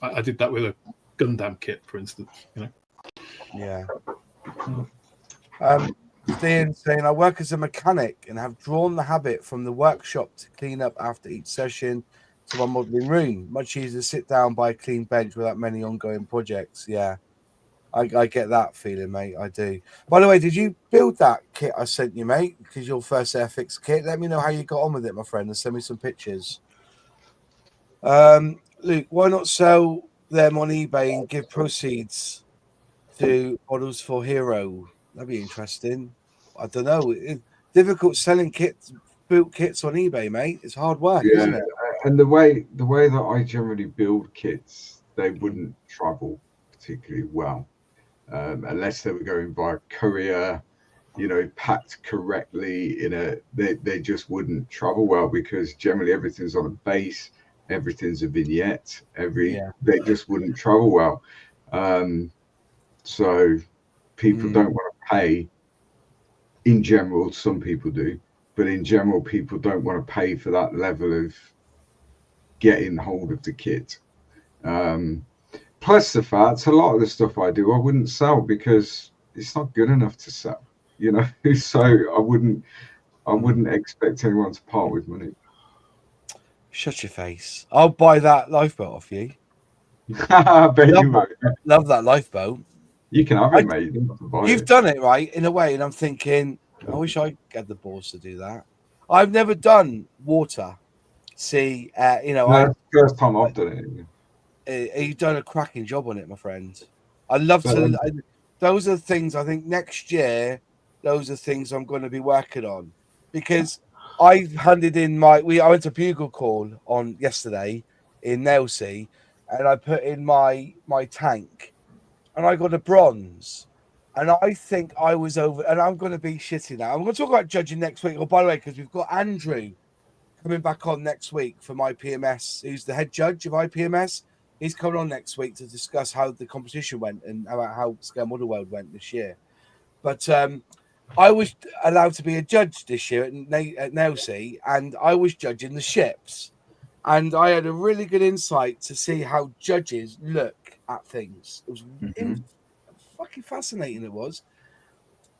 I did that with a Gundam kit, for instance. Yeah. Stian saying, I work as a mechanic and have drawn the habit from the workshop to clean up after each session to my modelling room. Much easier to sit down by a clean bench without many ongoing projects. Yeah. I get that feeling, mate. I do. By the way, did you build that kit I sent you, mate? Because your first Airfix kit. Let me know how you got on with it, my friend, and send me some pictures. Luke, why not sell them on eBay and give proceeds to Models for Hero? That'd be interesting. I don't know. It's difficult selling built kits on eBay, mate. It's hard work, isn't it? And the way that I generally build kits, they wouldn't travel particularly well. Unless they were going via courier, packed correctly they just wouldn't travel well because generally everything's on a base, everything's a vignette, they just wouldn't travel well. So people don't want to pay. In general, some people do, but in general, people don't want to pay for that level of getting hold of the kit. Plus the fact, a lot of the stuff I do, I wouldn't sell because it's not good enough to sell, So I wouldn't expect anyone to part with money. Shut your face. I'll buy that lifeboat off you. I bet you would. Love that lifeboat. You can have it, mate. You've done it right in a way, and I'm thinking, I wish I had the balls to do that. I've never done water. See, that's the first time I've done it. You've done a cracking job on it, my friend. I love to. Those are things I think next year. Those are things I'm going to be working on because I handed in I went to Bugle Call on yesterday in Nailsea, and I put in my tank, and I got a bronze. And I think I was over, and I'm going to be shitty now. I'm going to talk about judging next week. Oh, by the way, because we've got Andrew coming back on next week from IPMS, who's the head judge of IPMS. He's coming on next week to discuss how the competition went and about how Scale Model World went this year. But I was allowed to be a judge this year at Nailsea, and I was judging the ships. And I had a really good insight to see how judges look at things. It was fucking fascinating, it was.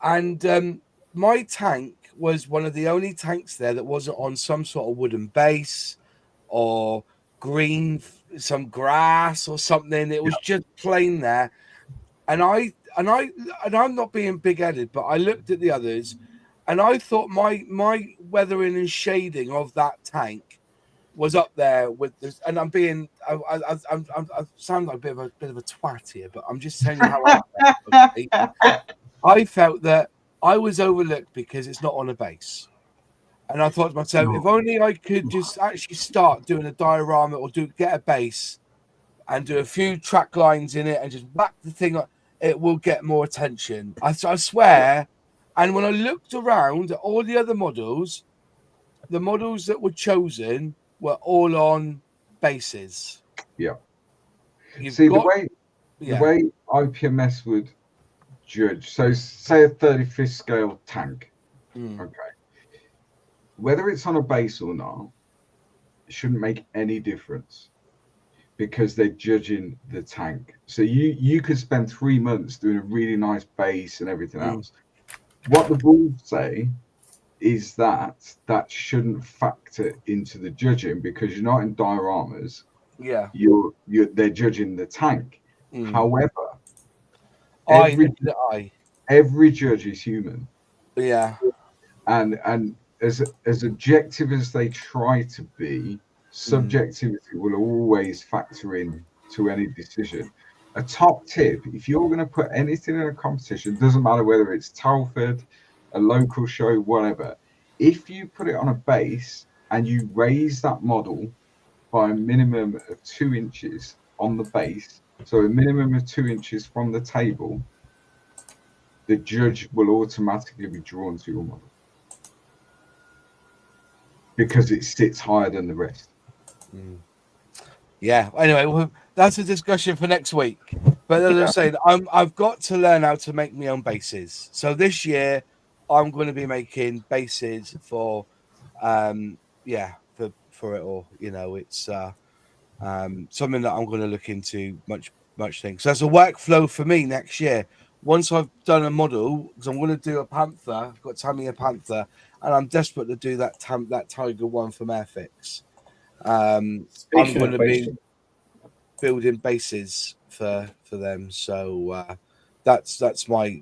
And my tank was one of the only tanks there that wasn't on some sort of wooden base or green, some grass or something. It was just plain there. And I'm not being big-headed, but I looked at the others, and I thought my weathering and shading of that tank was up there with this. And I'm being, I sound like a bit of a twat here, but I'm just telling you how I felt. Okay? I felt that I was overlooked because it's not on a base. And I thought to myself, if only I could just actually start doing a diorama or get a base and do a few track lines in it and just whack the thing up, it will get more attention. I swear. And when I looked around at all the other models, the models that were chosen were all on bases. Yeah. The way IPMS would judge, so say a 35th scale tank, okay, whether it's on a base or not, it shouldn't make any difference because they're judging the tank. So you could spend 3 months doing a really nice base and everything else. What the rules say is that shouldn't factor into the judging because you're not in dioramas. Yeah, they're judging the tank. However, every judge is human. Yeah, and as objective as they try to be, subjectivity will always factor in to any decision. A top tip: if you're going to put anything in a competition, doesn't matter whether it's Telford, a local show, whatever. If you put it on a base and you raise that model by a minimum of 2 inches on the base, so a minimum of 2 inches from the table, the judge will automatically be drawn to your model because it sits higher than the rest. Yeah. Anyway, well, that's a discussion for next week. But as I was saying, I've got to learn how to make my own bases. So this year, I'm going to be making bases for for it all. You know, it's something that I'm going to look into much things. So that's a workflow for me next year. Once I've done a model, because I'm going to do a panther, I've got Tamiya Panther, and I'm desperate to do that Tiger one from Airfix. I'm going to be building bases for them. So that's my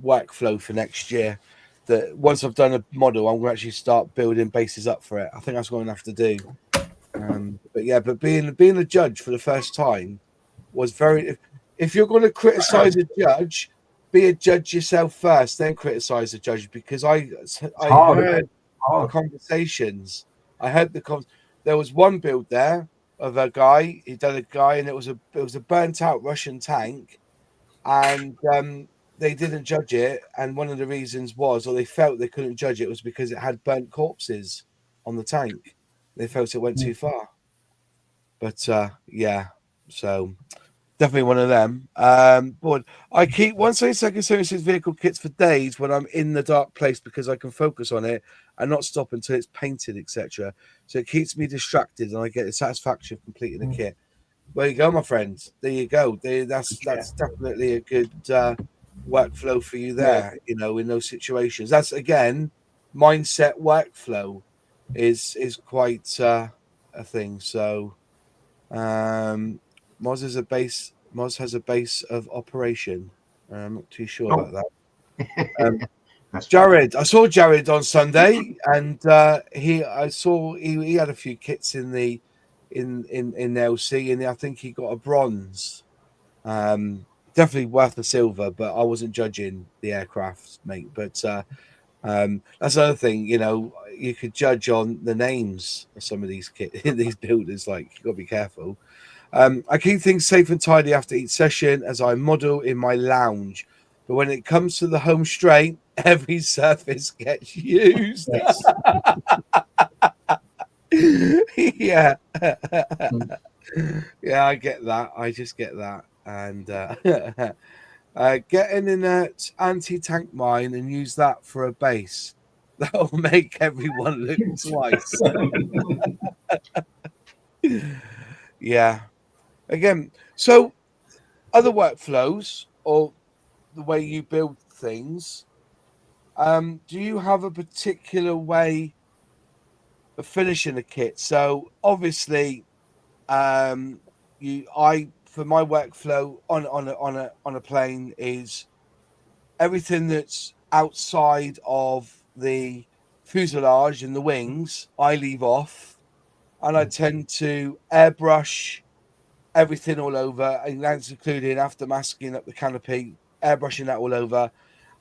workflow for next year. That once I've done a model, I'm going to actually start building bases up for it. I think that's what I'm going to have to do. But being a judge for the first time was very. If you're going to criticize a judge, be a judge yourself first, then criticize the judge. Because I heard the conversations. I heard there was one build there of a guy. He done a guy, and it was a burnt out Russian tank, and they didn't judge it. And one of the reasons was, or they felt they couldn't judge it, was because it had burnt corpses on the tank. They felt it went too far. But so definitely one of them. But I keep 122nd Services vehicle kits for days when I'm in the dark place because I can focus on it and not stop until it's painted, etc. So it keeps me distracted and I get the satisfaction of completing the kit. There you go, my friends. There you go. That's definitely a good workflow for you there. You know, in those situations. That's again mindset workflow is quite a thing. So Moz has a base of operation. I'm not too sure about that. Jared, I saw Jared on Sunday, and he had a few kits in LC, and I think he got a bronze. Definitely worth the silver, but I wasn't judging the aircraft, mate. But that's another thing, you know, you could judge on the names of some of these these builders. Like, you got to be careful. I keep things safe and tidy after each session as I model in my lounge. But when it comes to the home straight, every surface gets used. Yeah. Yeah, I get that. I just get that. And get an inert anti-tank mine and use that for a base. That'll make everyone look twice. Yeah. Again, so other workflows or the way you build things, do you have a particular way of finishing a kit? So obviously, I for my workflow on a plane is everything that's outside of the fuselage and the wings, I leave off, and I tend to airbrush everything all over, and that's including after masking up the canopy, airbrushing that all over.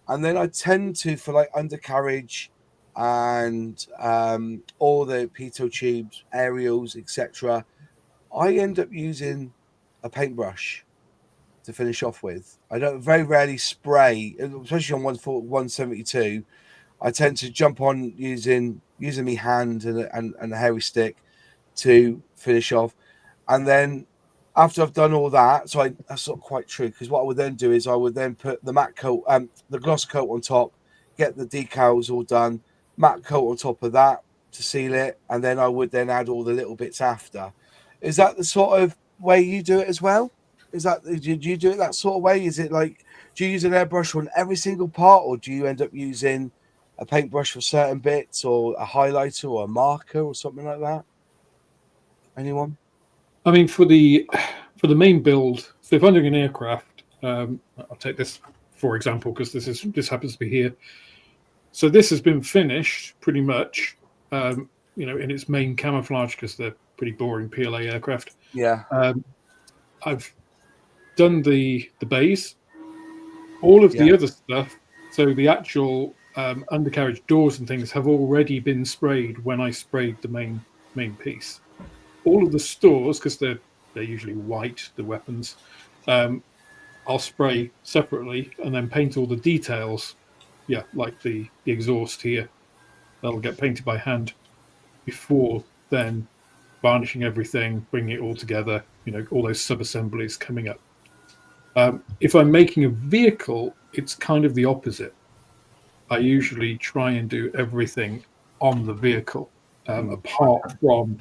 And then I tend to, for like undercarriage and all the pitot tubes, aerials, etc., I end up using a paintbrush to finish off with. I don't very rarely spray, especially on 172. I tend to jump on using my hand and a hairy stick to finish off. And then after I've done all that, that's not quite true, because what I would then do is I would then put the matte coat, the gloss coat on top, get the decals all done, matte coat on top of that to seal it, and then I would then add all the little bits after. Is that the sort of way you do it as well? Do you do it that sort of way? Is it like, do you use an airbrush on every single part, or do you end up using a paintbrush for certain bits, or a highlighter or a marker or something like that? Anyone? I mean, for the main build, so if I'm doing an aircraft, I'll take this for example because this happens to be here. So this has been finished pretty much, in its main camouflage because they're pretty boring PLA aircraft. Yeah. I've done the bays, all of the other stuff. So the actual undercarriage doors and things have already been sprayed when I sprayed the main piece. All of the stores, because they're usually white, the weapons, I'll spray separately and then paint all the details. Yeah, like the exhaust here, that'll get painted by hand before then varnishing everything, bringing it all together. All those sub-assemblies coming up. If I'm making a vehicle, it's kind of the opposite. I usually try and do everything on the vehicle, apart from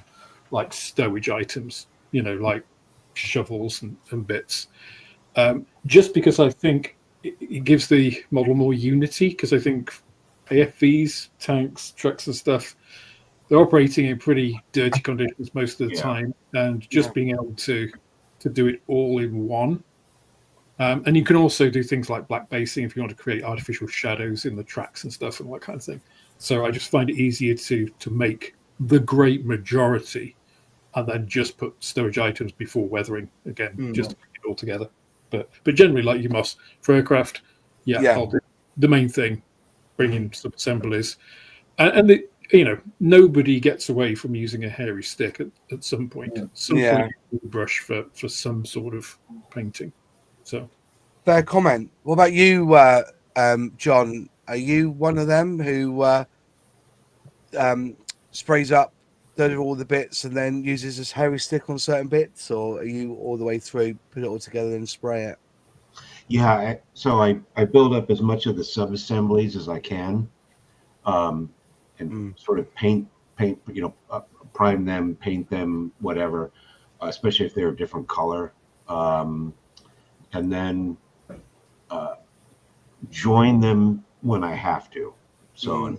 like stowage items, like shovels and bits. Just because I think it gives the model more unity, because I think AFVs, tanks, trucks and stuff, they're operating in pretty dirty conditions most of the time, and just being able to do it all in one. And you can also do things like black basing if you want to create artificial shadows in the tracks and stuff and that kind of thing. So I just find it easier to make the great majority and then just put stowage items before weathering again, just to put it all together. But generally, like you must for aircraft, I'll do the main thing, bring in sub-assemblies, and nobody gets away from using a hairy stick at some point. Some point you brush for some sort of painting. So, fair comment. What about you, John? Are you one of them who sprays up all the bits and then uses this hairy stick on certain bits, or are you all the way through, put it all together and spray it? Yeah, so I build up as much of the sub-assemblies as I can, and sort of paint, prime them, paint them, whatever, especially if they're a different color. And then join them when I have to. So,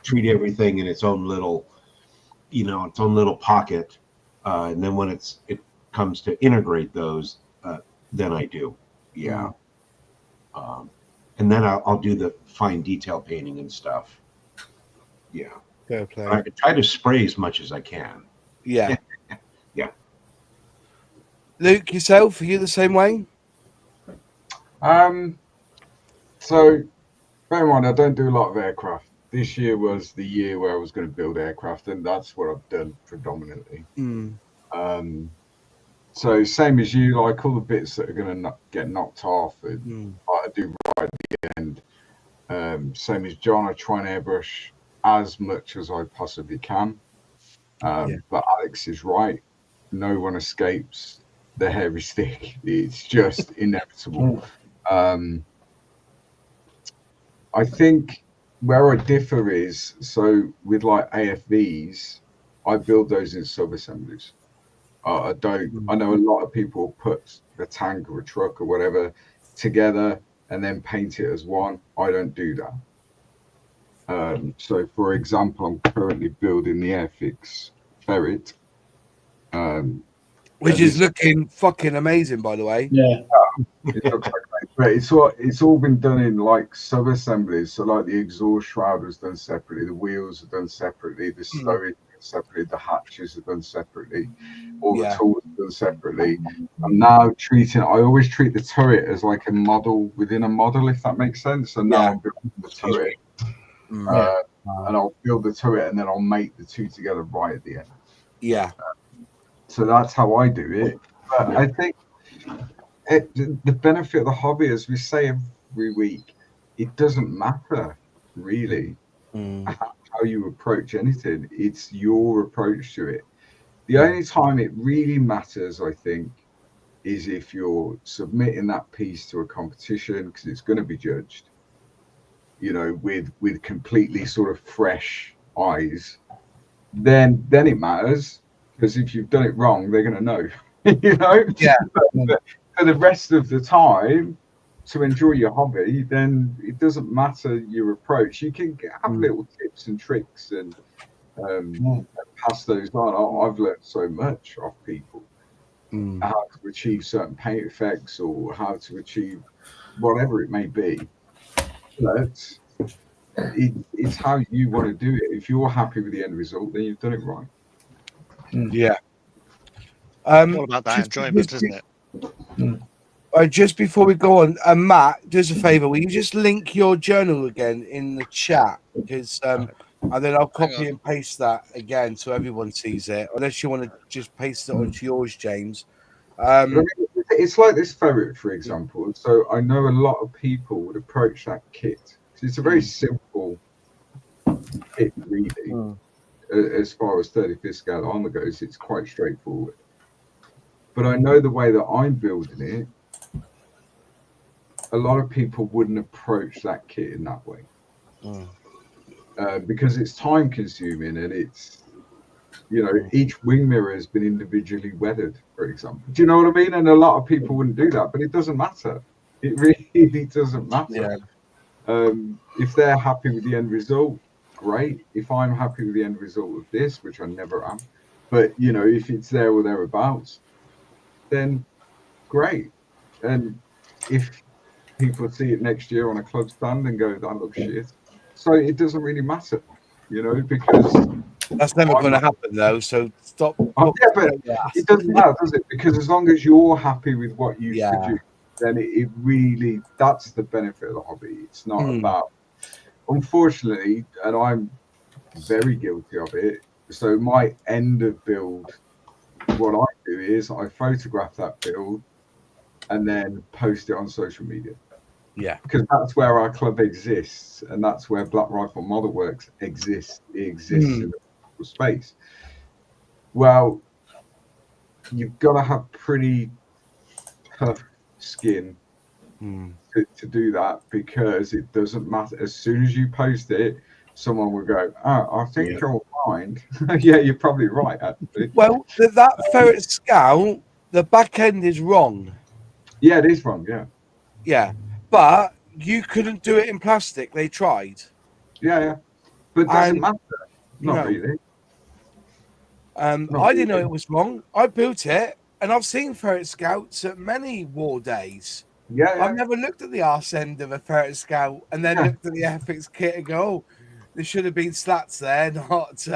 treat everything in its own little, pocket. And then when it comes to integrate those, then I do. Yeah. And then I'll do the fine detail painting and stuff. Yeah. Fair play. I try to spray as much as I can. Yeah. Yeah. Luke, yourself, are you the same way? So, bear in mind, I don't do a lot of aircraft. This year was the year where I was going to build aircraft, and that's what I've done predominantly. So, same as you, like all the bits that are going to get knocked off, I do right at the end. Same as John, I try and airbrush as much as I possibly can. But Alex is right. No one escapes the hairy stick. It's just inevitable. I think where I differ is, so with like AFVs, I build those in sub-assemblies. I don't. I know a lot of people put a tank or a truck or whatever together and then paint it as one. I don't do that. So, for example, I'm currently building the Airfix ferret, which is looking fucking amazing, by the way. Yeah. It looks like, but it's all been done in like sub assemblies. So like the exhaust shroud was done separately, the wheels are done separately, the stowage separately, the hatches are done separately, all the tools are done separately. I'm now treating. I always treat the turret as like a model within a model, if that makes sense. So now I'm building the turret, and I'll build the turret, and then I'll make the two together right at the end. Yeah. So that's how I do it. But I think the benefit of the hobby, as we say every week, it doesn't matter really how you approach anything. It's your approach to it. The only time it really matters, I think, is if you're submitting that piece to a competition, because it's going to be judged, you know, with completely sort of fresh eyes. Then it matters, because if you've done it wrong, they're going to know. You know. Yeah. But for the rest of the time, to enjoy your hobby, then it doesn't matter your approach. You can have little tips and tricks and pass those on. I've learned so much off people, how to achieve certain paint effects or how to achieve whatever it may be. But it's how you want to do it. If you're happy with the end result, then you've done it right. Yeah. All about that enjoyment, isn't it? Just before we go on, Matt, do us a favour. Will you just link your journal again in the chat? Because and then I'll copy and paste that again so everyone sees it. Unless you want to just paste it onto yours, James. It's like this ferret, for example. So I know a lot of people would approach that kit. It's a very simple kit, really. As far as 35th scale armor goes, it's quite straightforward. But I know the way that I'm building it, a lot of people wouldn't approach that kit in that way. Because it's time consuming and it's, you know, each wing mirror has been individually weathered, for example. Do you know what I mean? And a lot of people wouldn't do that, but it doesn't matter. It really doesn't matter. If they're happy with the end result, great. If I'm happy with the end result of this, which I never am, but, you know, if it's there or thereabouts, then great. And if people see it next year on a club stand and go, that looks shit. So it doesn't really matter, you know, because that's never going to happen though. So stop. But it doesn't matter, does it? Because as long as you're happy with what you produce, then it really, that's the benefit of the hobby. It's not about, unfortunately, and I'm very guilty of it. So my end of build, what I do is I photograph that build and then post it on social media. Yeah, because that's where our club exists, and that's where Black Rifle Model Works exists. It exists in the space. Well, you've got to have pretty tough skin to do that, because it doesn't matter. As soon as you post it, someone will go, "Oh, I think you'll mind." Yeah, you're probably right, actually. Well, that ferret scout, the back end is wrong. Yeah, it is wrong. Yeah, but you couldn't do it in plastic. They tried. Yeah, but it doesn't matter. Not really. I didn't know it was wrong. I built it, and I've seen ferret scouts at many war days. Yeah. I've never looked at the arse end of a ferret scout and then looked at the Airfix kit and go, "Oh, there should have been slats there." Not.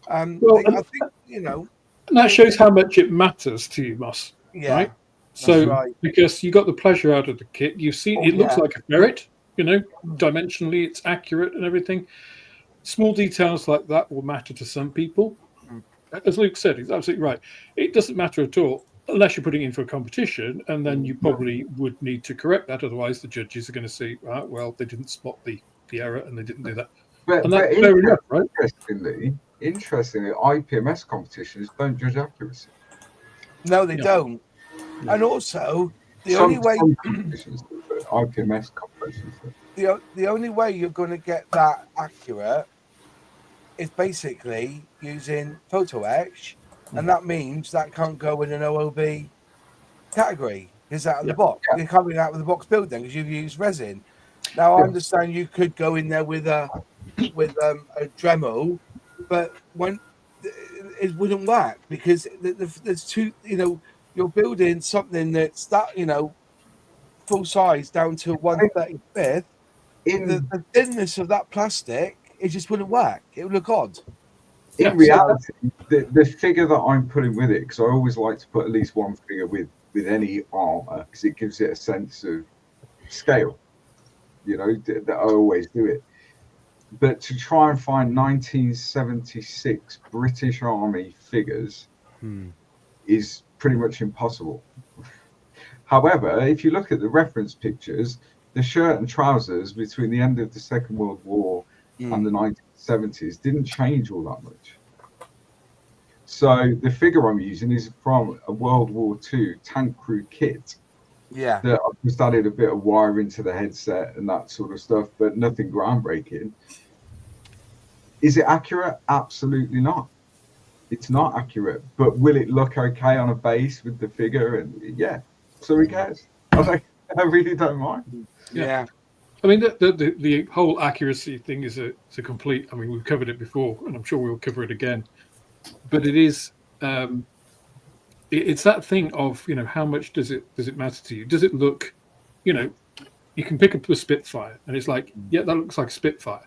I think you know. And that shows how much it matters to you, Moss. Yeah. Right. So because you got the pleasure out of the kit, you've seen it looks like a ferret. You know, dimensionally, it's accurate and everything. Small details like that will matter to some people. As Luke said, he's absolutely right. It doesn't matter at all unless you're putting in for a competition, and then you probably would need to correct that. Otherwise, the judges are going to say, well, they didn't spot the error and they didn't do that. But, And that's fair enough, right? interestingly, IPMS competitions don't judge accuracy. No, they Yeah. don't. And also, the only way Some competitions do, but IPMS competitions do. the only way you're going to get that accurate is basically using photo etch, and that means that can't go in an OOB category. Is out of the box. Yeah. You're coming out with the box build then because you've used resin. Now I understand you could go in there with a Dremel, but when it wouldn't work because there's two. You're building something that's that full size down to 1/35th. The thinness of that plastic, it just wouldn't work. It would look odd. In reality, the figure that I'm putting with it, because I always like to put at least one figure with any armor, because it gives it a sense of scale. That I always do it. But to try and find 1976 British Army figures is pretty much impossible. However, if you look at the reference pictures, the shirt and trousers between the end of the Second World War and the 1970s didn't change all that much. So the figure I'm using is from a World War II tank crew kit. Yeah. That I've just added a bit of wire into the headset and that sort of stuff, but nothing groundbreaking. Is it accurate? Absolutely not. It's not accurate. But will it look okay on a base with the figure? And yeah, so who cares? I really don't mind. Yeah. I mean, the whole accuracy thing is a complete. I mean, we've covered it before, and I'm sure we'll cover it again. But it is, it's that thing of how much does it matter to you? Does it look, you can pick up a Spitfire, and it's like, yeah, that looks like a Spitfire.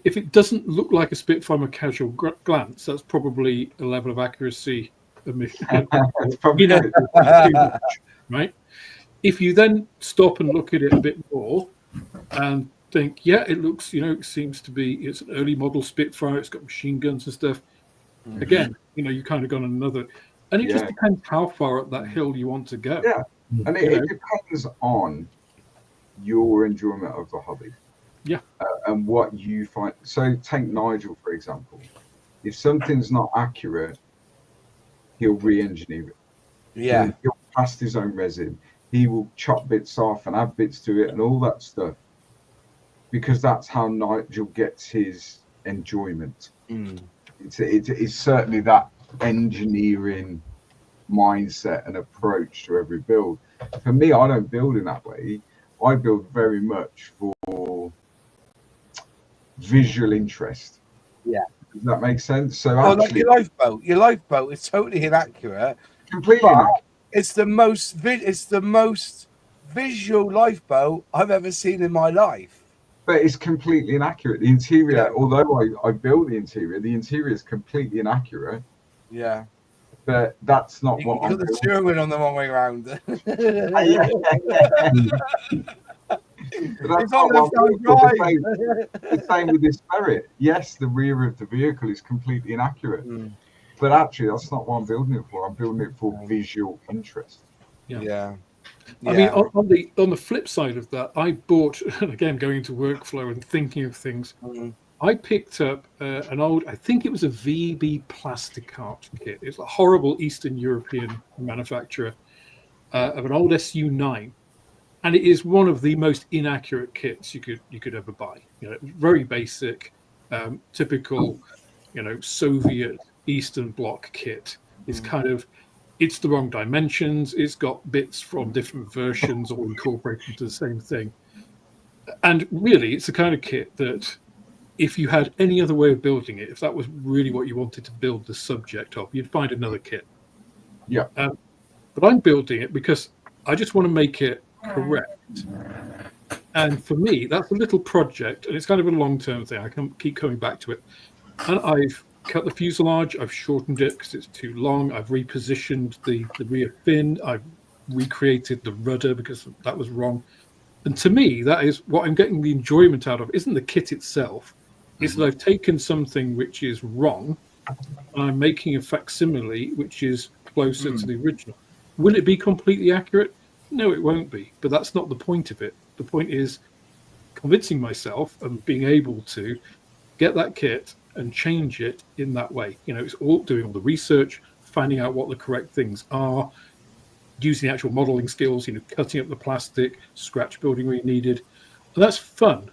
If it doesn't look like a Spitfire from a casual glance, that's probably a level of accuracy omission. It's probably too much, right? If you then stop and look at it a bit more and think, yeah, it looks, it seems to be, it's an early model Spitfire, it's got machine guns and stuff. Again, you kind of gone on another, and it just depends how far up that hill you want to go. Yeah, and it depends on your enjoyment of the hobby. Yeah. And what you find. So take Nigel, for example. If something's not accurate, he'll re-engineer it. Yeah. He'll cast his own resin. He will chop bits off and add bits to it and all that stuff. Because that's how Nigel gets his enjoyment. It's certainly that engineering mindset and approach to every build. For me, I don't build in that way. I build very much for visual interest. Yeah. Does that make sense? So like your lifeboat is totally inaccurate. Completely inaccurate. It's the most visual lifeboat I've ever seen in my life. But it's completely inaccurate. The interior, although I build the interior is completely inaccurate. Yeah. But that's not what I'm doing. You got the steering wheel on the wrong way around. But that's not what the same with this Ferret. Yes, the rear of the vehicle is completely inaccurate. But actually, that's not what I'm building it for. I'm building it for visual interest. Yeah. I mean, on the flip side of that, I bought, again, going into workflow and thinking of things, I picked up an old, I think it was a VB Plasticart kit. It's a horrible Eastern European manufacturer of an old SU9. And it is one of the most inaccurate kits you could ever buy. Very basic, typical, Soviet Eastern Bloc kit. It's it's the wrong dimensions. It's got bits from different versions all incorporated into the same thing. And really, it's the kind of kit that if you had any other way of building it, if that was really what you wanted to build the subject of, you'd find another kit. Yeah. But I'm building it because I just want to make it correct. And for me, that's a little project, and it's kind of a long-term thing. I can keep coming back to it. And I've cut the fuselage, I've shortened it because it's too long, I've repositioned the rear fin, I've recreated the rudder because that was wrong. And to me, that is what I'm getting the enjoyment out of, isn't the kit itself. It's that I've taken something which is wrong, and I'm making a facsimile which is closer to the original. Will it be completely accurate? No, it won't be. But that's not the point of it. The point is convincing myself and being able to get that kit and change it in that way. It's all doing all the research, finding out what the correct things are, using the actual modeling skills, cutting up the plastic, scratch building where you needed. And that's fun,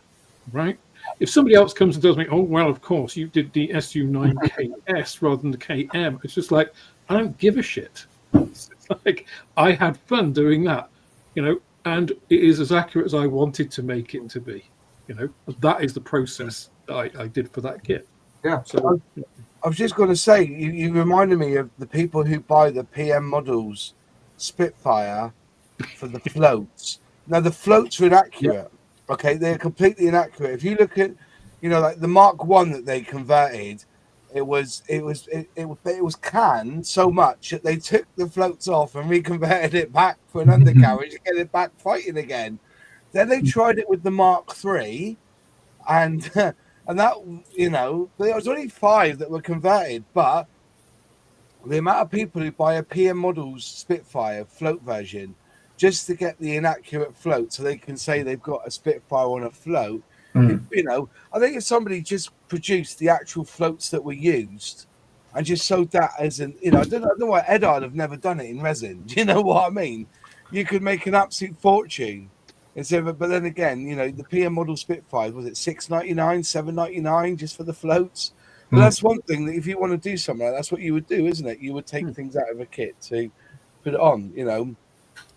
right? If somebody else comes and tells me, oh, well, of course, you did the SU9KS rather than the KM, it's just like, I don't give a shit. It's like, I had fun doing that, and it is as accurate as I wanted to make it to be. That is the process that I did for that kit. Yeah. So I was just going to say, you reminded me of the people who buy the PM models Spitfire for the floats. Now, the floats are inaccurate. Okay, they're completely inaccurate. If you look at, like the Mark 1 that they converted, it was canned so much that they took the floats off and reconverted it back for an undercarriage to get it back fighting again. Then they tried it with the Mark 3, and that, there was only 5 that were converted, but the amount of people who buy a PM Models Spitfire float version just to get the inaccurate float so they can say they've got a Spitfire on a float. I think if somebody just produced the actual floats that were used and just sold that as I don't know why Eddard have never done it in resin. Do you know what I mean? You could make an absolute fortune. But then again, the PM Model Spitfire, was it $6.99, $7.99 just for the floats? But that's one thing that if you want to do something like that, that's what you would do, isn't it? You would take things out of a kit to put it on,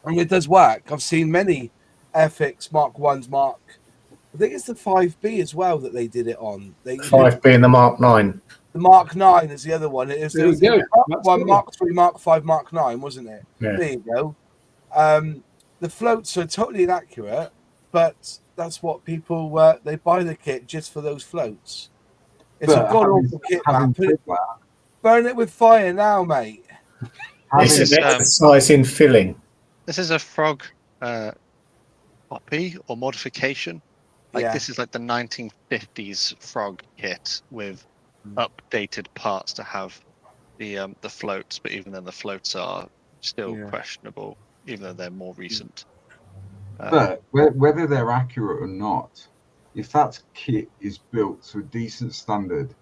and it does work. I've seen many Airfix Mark 1s, I think it's the 5B as well that they did it on. 5B and the Mark 9. The Mark 9 is the other one. It was Mark 1, Mark 3, Mark 5, Mark 9, wasn't it? Yeah. There you go. The floats are totally inaccurate, but that's what people they buy the kit just for those floats. It's a god awful kit, man. Burn it with fire now, mate. This is exercise in filling. This is a frog copy or modification. This is like the 1950s frog kit with updated parts to have the floats, but even then the floats are still questionable, even though they're more recent. But whether they're accurate or not, if that kit is built to a decent standard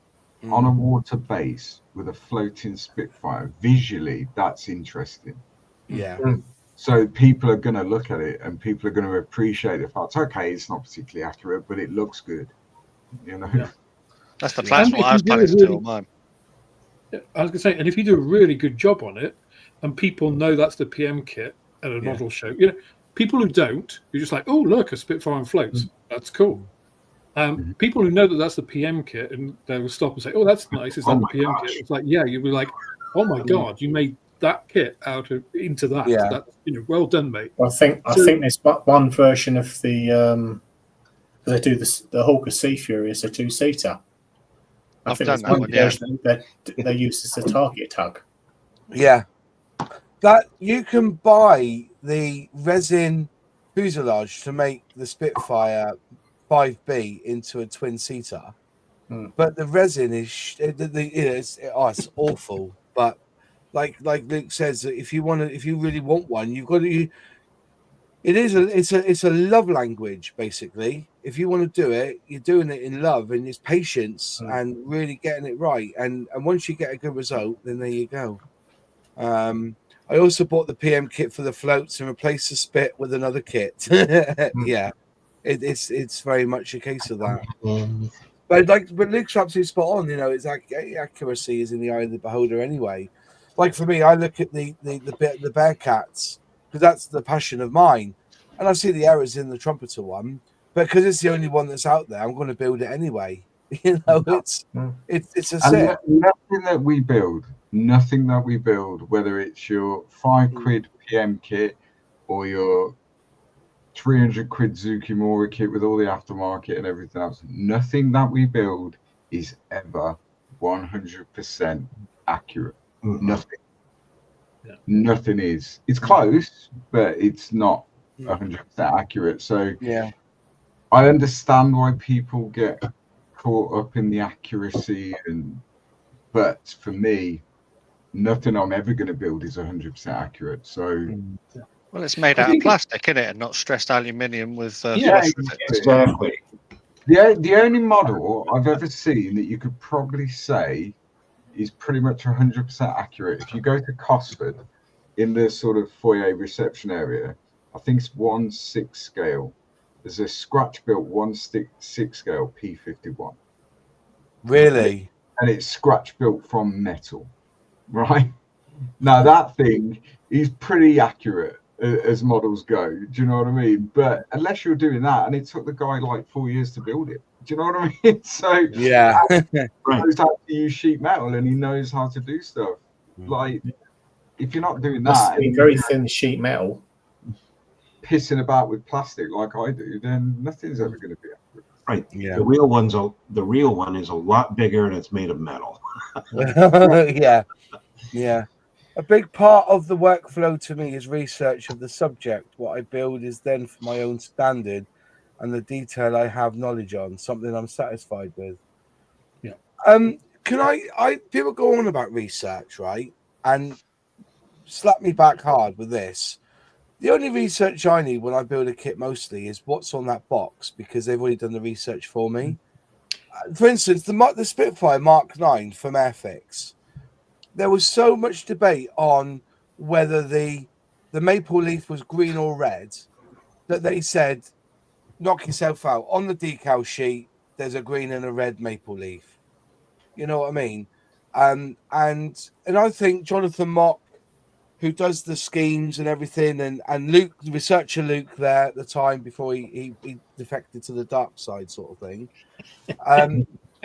on a water base with a floating Spitfire, visually that's interesting. Yeah. So people are going to look at it and people are going to appreciate the fact, okay, it's not particularly accurate, but it looks good. That's the plan. What I was planning to do on mine. I was going to say, and if you do a really good job on it, and people know that's the PM kit at a model show, people who don't, you're just like, oh, look, a Spitfire on floats. That's cool. People who know that that's the PM kit, and they will stop and say, oh, that's nice. Is that the PM kit? It's like, you'll be like, oh my God, you made that kit into that. Yeah. So that, well done, mate. I think there's but one version of the they do the Hawker Sea Fury as a 2-seater. I've done that one, that they use as a target tug. Yeah. That you can buy the resin fuselage to make the Spitfire 5B into a twin-seater, but the resin is it's awful. But like Luke says, if you really want one, you've got to. It's a love language basically. If you want to do it, you're doing it in love and it's patience and really getting it right. And once you get a good result, then there you go. I also bought the PM kit for the floats and replaced the Spit with another kit. Yeah, it's very much a case of that. But Luke's absolutely spot on. It's like accuracy is in the eye of the beholder anyway. Like for me, I look at the Bearcats because that's the passion of mine, and I see the errors in the Trumpeter one, but because it's the only one that's out there, I'm going to build it anyway. It's a set. Nothing that we build, whether it's your £5 PM kit or your 300 quid Zukimura kit with all the aftermarket and everything else, nothing that we build is ever 100% accurate. Nothing. Nothing is. It's close, but it's not 100% accurate. So I understand why people get caught up in the accuracy, but for me, nothing I'm ever going to build is 100% accurate. So Well, it's made I out of think plastic, isn't it, and not stressed aluminium with Yeah, flush rivets. Exactly. The only model I've ever seen that you could probably say is pretty much 100% accurate. If you go to Cosford in the sort of foyer reception area, I think it's 1/6 scale. There's a scratch built 1/6 scale P51. Really? And it's scratch built from metal, right? Now that thing is pretty accurate as models go. Do you know what I mean? But unless you're doing that, and it took the guy like 4 years to build it. Do you know what I mean? So Yeah. he knows how to use sheet metal and he knows how to do stuff. Like if you're not doing Must that be and very thin sheet metal. pissing about with plastic like I do, then nothing's ever going to be accurate. Right. Yeah. The real one is a lot bigger and it's made of metal. Yeah. Yeah. A big part of the workflow to me is research of the subject. What I build is then for my own standard and the detail I have knowledge on, something I'm satisfied with. Yeah. Can I people go on about research, right? And slap me back hard with this. The only research I need when I build a kit mostly is what's on that box because they've already done the research for me. For instance, the Spitfire Mark 9 from Airfix. There was so much debate on whether the maple leaf was green or red that they said, knock yourself out. On the decal sheet, there's a green and a red maple leaf. You know what I mean? And I think Jonathan Mock, who does the schemes and everything, and Luke, the researcher Luke there at the time before he defected to the dark side sort of thing,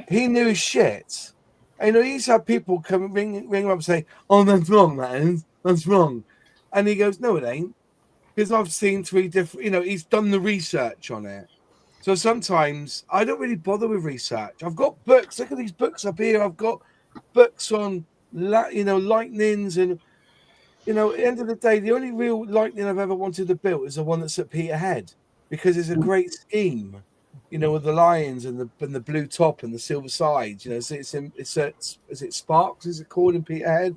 he knew his shit. And, he's had people come ring him up and say, "Oh, that's wrong, man. That's wrong," and he goes, "No, it ain't," because I've seen 3 different. He's done the research on it. So sometimes I don't really bother with research. I've got books. Look at these books up here. I've got books on, lightnings and. At the end of the day, the only real lightning I've ever wanted to build is the one that's at Peterhead because it's a great scheme, with the lions and the blue top and the silver sides. Is it Sparks? Is it called in Peterhead?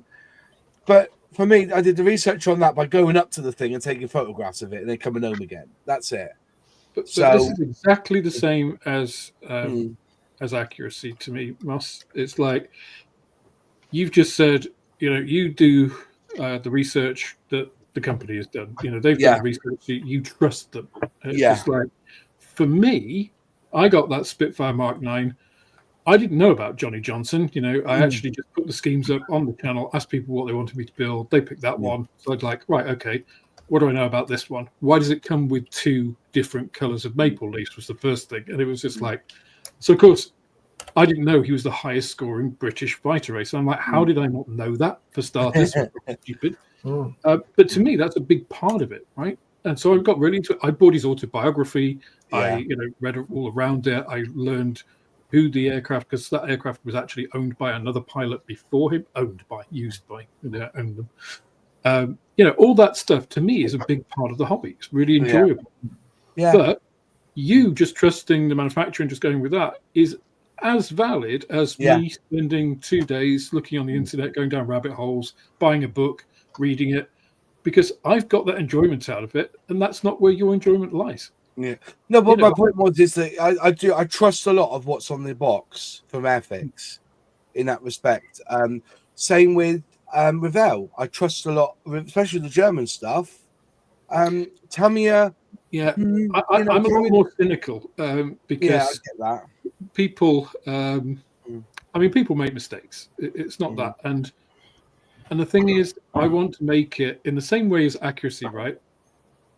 But for me, I did the research on that by going up to the thing and taking photographs of it and then coming home again. That's it. But this is exactly the same as accuracy to me, Moss. It's like you've just said, you do the research that the company has done. They've done the research. You trust them. It's just like, for me, I got that Spitfire Mark 9. I didn't know about Johnny Johnson. I actually just put the schemes up on the channel, asked people what they wanted me to build. They picked that one. So I'd like, right, okay, what do I know about this one? Why does it come with 2 different colors of maple leaves was the first thing. And it was just like, so of course, I didn't know he was the highest scoring British fighter race. I'm like, how did I not know that for starters? Stupid. But to me, that's a big part of it, right? And so I got really into it. I bought his autobiography. I read all around it. I learned who the aircraft, because that aircraft was actually owned by another pilot before him, used by, owned them. All that stuff to me is a big part of the hobby. It's really enjoyable. Yeah. But you just trusting the manufacturer and just going with that is as valid as me spending 2 days looking on the internet, going down rabbit holes, buying a book, reading it, because I've got that enjoyment out of it, and that's not where your enjoyment lies. Yeah. No, but my point was is that I trust a lot of what's on the box from Airfix in that respect. Same with Revell. I trust a lot, especially the German stuff. Tamiya. Yeah, I'm a lot more cynical because I get that. People, people make mistakes. It's not that, and the thing is, I want to make it in the same way as accuracy, right?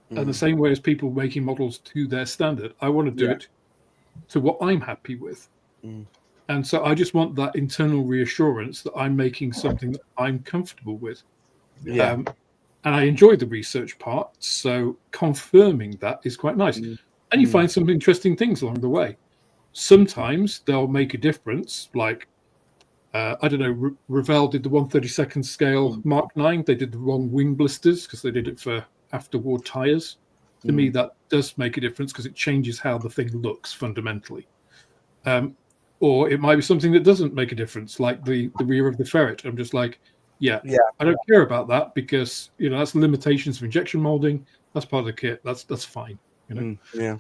And the same way as people making models to their standard. I want to do it to what I'm happy with. And so I just want that internal reassurance that I'm making something that I'm comfortable with. And I enjoy the research part, so confirming that is quite nice. And you find some interesting things along the way. Sometimes they'll make a difference, like, I don't know, Revell did the 1/32nd scale Mark 9. They did the wrong wing blisters because they did it for after-war tires. To me, that does make a difference because it changes how the thing looks fundamentally. Or it might be something that doesn't make a difference, like the rear of the ferret. I'm just like, Yeah. Yeah. I don't care about that because that's limitations for injection molding. That's part of the kit. That's fine. Yeah.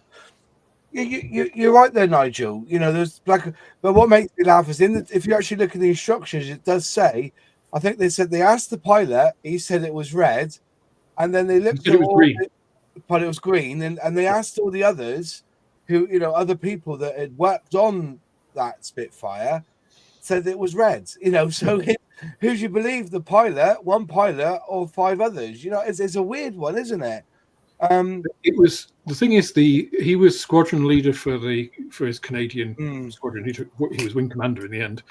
You're right there, Nigel. There's but what makes me laugh is if you actually look at the instructions, it does say, I think they said they asked the pilot, he said it was red, and then they looked said it was green. But it was green, and they asked all the others who, other people that had worked on that Spitfire, said it was red. So who do you believe, the pilot, one pilot, or 5 others? It's a weird one, isn't it? It was, the thing is, he was squadron leader for his Canadian squadron. He was wing commander in the end.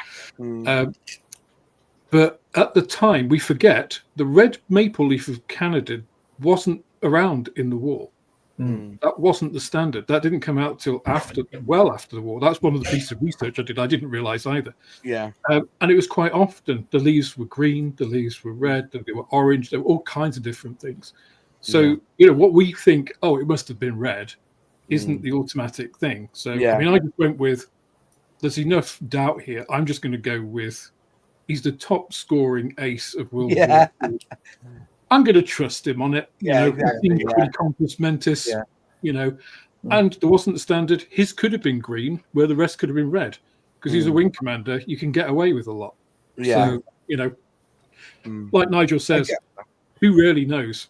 But at the time, we forget the red maple leaf of Canada wasn't around in the war. That wasn't the standard. That didn't come out till after the war. That's one of the pieces of research I did. I didn't realize either. Yeah. And it was quite often the leaves were green, the leaves were red, they were orange, there were all kinds of different things. So, what we think, it must have been red, isn't the automatic thing. So, I mean, I just went with, there's enough doubt here. I'm just going to go with, he's the top scoring ace of World War II. I'm going to trust him on it. Exactly. Pretty compass mentis, and there wasn't the standard. His could have been green, where the rest could have been red. Because he's a wing commander, you can get away with a lot. Yeah. So, like Nigel says, who really knows?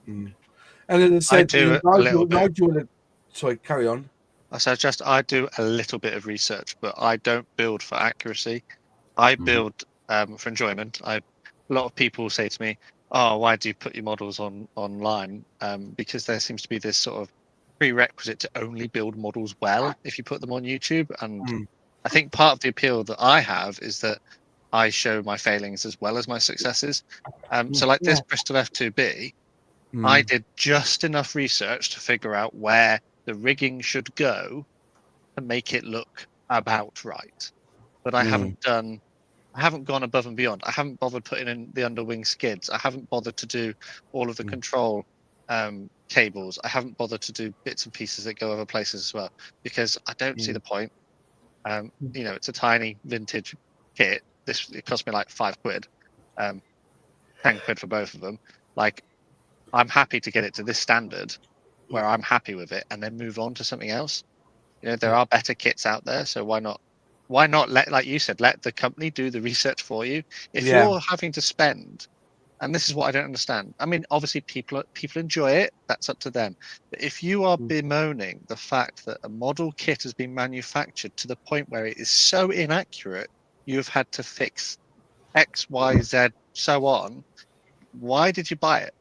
And then I do a little bit. Nigel, sorry, carry on. I do a little bit of research, but I don't build for accuracy. I build for enjoyment. A lot of people say to me, "Oh, why do you put your models online?" Because there seems to be this sort of prerequisite to only build models well if you put them on YouTube. And I think part of the appeal that I have is that I show my failings as well as my successes. So like this Bristol F2B, I did just enough research to figure out where the rigging should go to make it look about right. But I haven't gone above and beyond. I haven't bothered putting in the underwing skids. I haven't bothered to do all of the control cables. I haven't bothered to do bits and pieces that go other places as well, because I don't see the point. It's a tiny vintage kit. It cost me like £5, 10 quid for both of them. Like, I'm happy to get it to this standard where I'm happy with it and then move on to something else. There are better kits out there, so why not let, like you said, let the company do the research for you? If you're having to spend, and this is what I don't understand. I mean, obviously people enjoy it. That's up to them. But if you are bemoaning the fact that a model kit has been manufactured to the point where it is so inaccurate, you've had to fix X, Y, Z, so on. Why did you buy it?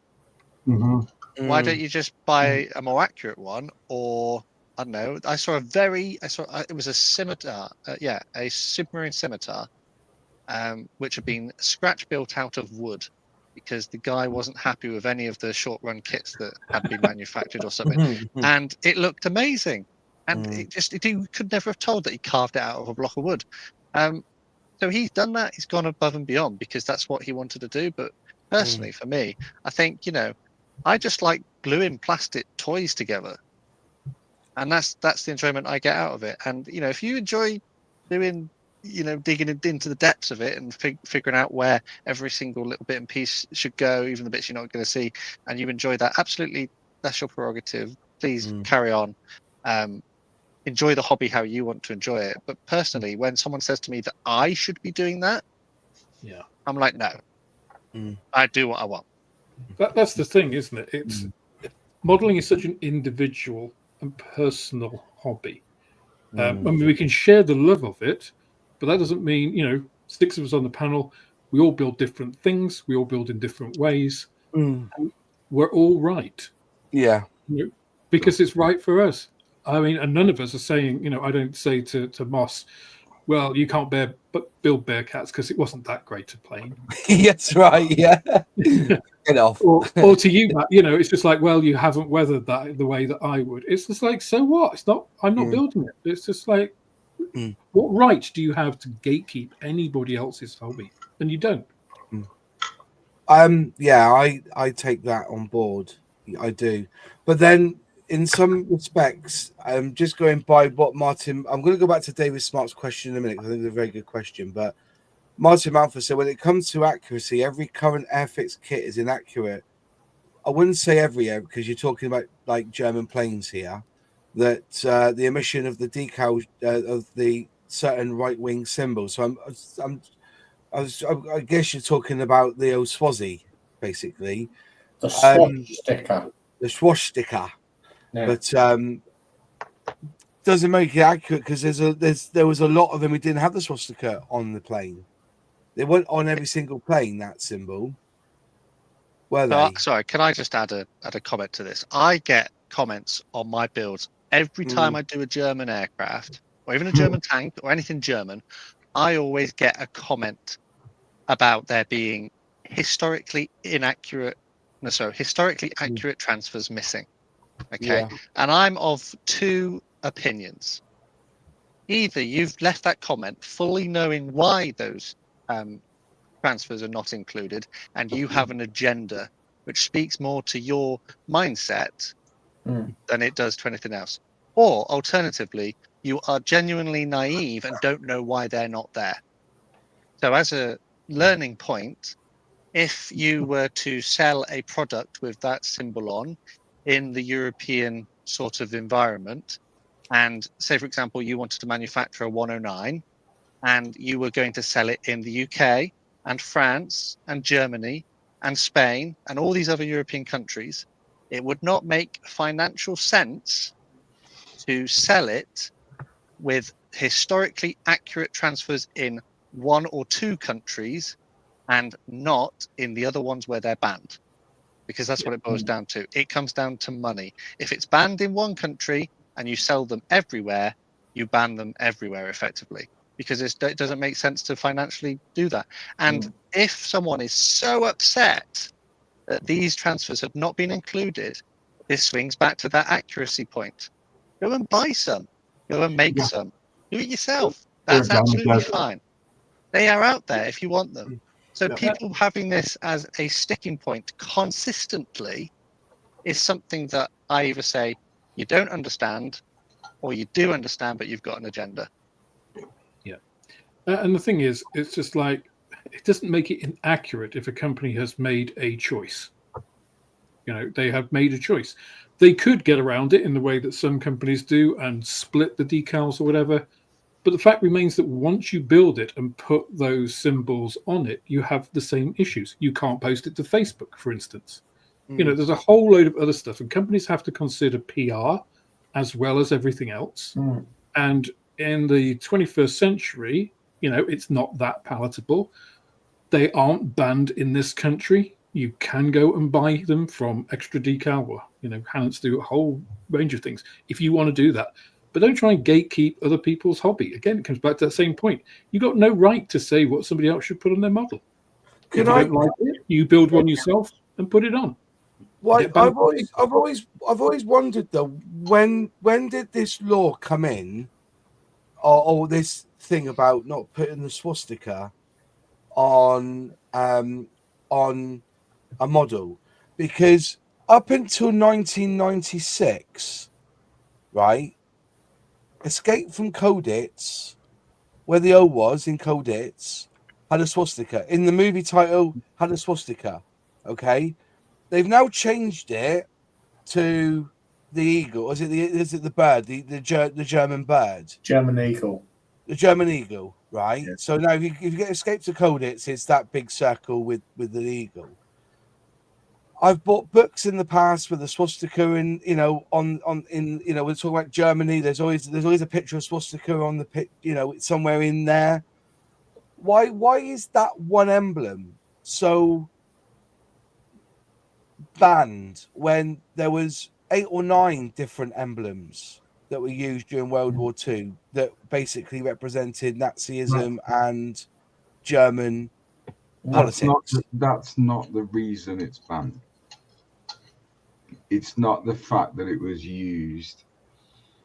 Why don't you just buy a more accurate one? Or I don't know. It was a scimitar, a submarine scimitar, which had been scratch built out of wood because the guy wasn't happy with any of the short run kits that had been manufactured or something, and it looked amazing. And he could never have told that he carved it out of a block of wood. So he's done that. He's gone above and beyond because that's what he wanted to do. But personally, for me, I think I just like gluing plastic toys together. And that's the enjoyment I get out of it. And if you enjoy doing, digging into the depths of it and figuring out where every single little bit and piece should go, even the bits you're not going to see, and you enjoy that, absolutely, that's your prerogative. Please carry on. Enjoy the hobby how you want to enjoy it. But personally, when someone says to me that I should be doing that, I'm like, no, I do what I want. That's the thing, isn't it? It's modeling is such an individual and personal hobby. I mean, we can share the love of it, but that doesn't mean 6 of us on the panel, we all build different things, we all build in different ways. We're all right, because it's right for us. I mean, and none of us are saying, I don't say to Moss, well, you can't build Bearcats because it wasn't that great a plane. That's right, get off. or to you, Matt, it's just like, well, you haven't weathered that the way that I would. It's just like, so what? It's not. I'm not building it. It's just like, what right do you have to gatekeep anybody else's hobby? And you don't. I take that on board. I do, but then in some respects, just going by what Martin, I'm going to go back to David Smart's question in a minute because I think it's a very good question. But Martin Malthus said, when it comes to accuracy, every current Airfix kit is inaccurate. I wouldn't say every year, because you're talking about like German planes here, that the emission of the decal of the certain right wing symbol. So I guess you're talking about the Oswazi, basically. The swastika. The swastika. Yeah. But doesn't make it accurate, because there was a lot of them who didn't have the swastika on the plane. They weren't on every single plane, that symbol. Were they? Sorry, can I just add a comment to this? I get comments on my builds every time I do a German aircraft, or even a German tank, or anything German. I always get a comment about there being historically accurate transfers missing. Okay, Yeah. and I'm of two opinions. Either you've left that comment fully knowing why those transfers are not included, and you have an agenda which speaks more to your mindset than it does to anything else. Or alternatively, you are genuinely naive and don't know why they're not there. So as a learning point, if you were to sell a product with that symbol on in the European sort of environment, and say, for example, you wanted to manufacture a 109 and you were going to sell it in the UK and France and Germany and Spain and all these other European countries, it would not make financial sense to sell it with historically accurate transfers in one or two countries and not in the other ones where they're banned. Because that's what it boils down to. It comes down to money. If it's banned in one country and you sell them everywhere, you ban them everywhere effectively. Because it doesn't make sense to financially do that. And if someone is so upset that these transfers have not been included, this swings back to that accuracy point. Go and buy some. Go and make some. Do it yourself. That's absolutely fine. They are out there if you want them. So people having this as a sticking point consistently is something that I either say you don't understand or you do understand, but you've got an agenda. And the thing is, it's just like, it doesn't make it inaccurate if a company has made a choice. You know, they have made a choice. They could get around it in the way that some companies do and split the decals or whatever. But the fact remains that once you build it and put those symbols on it, you have the same issues. You can't post it to Facebook, for instance. You know, there's a whole load of other stuff, and companies have to consider PR as well as everything else. And in the 21st century, you know, it's not that palatable. They aren't banned in this country. You can go and buy them from Extra Decal, or, you know, Hans do a whole range of things if you want to do that. But don't try and gatekeep other people's hobby. Again, it comes back to that same point. You've got no right to say what somebody else should put on their model. If you don't like it, you build one yourself and put it on. Why? I've always wondered though, when did this law come in, or this thing about not putting the swastika on a model? Because up until 1996, right, Escape from Koditz, where the O was in Koditz, had a swastika. In the movie title, had a swastika. Okay, they've now changed it to the eagle. Is it the bird? The German bird. German eagle. The German eagle, right? Yeah. So now, if you get Escape to Koditz, it's that big circle with the eagle. I've bought books in the past with a swastika, and we're talking about Germany. There's always a picture of swastika on the pic, somewhere in there. Why is that one emblem so banned when there was 8 or 9 different emblems that were used during World War II that basically represented Nazism and German politics? That's not the reason it's banned. It's not the fact that it was used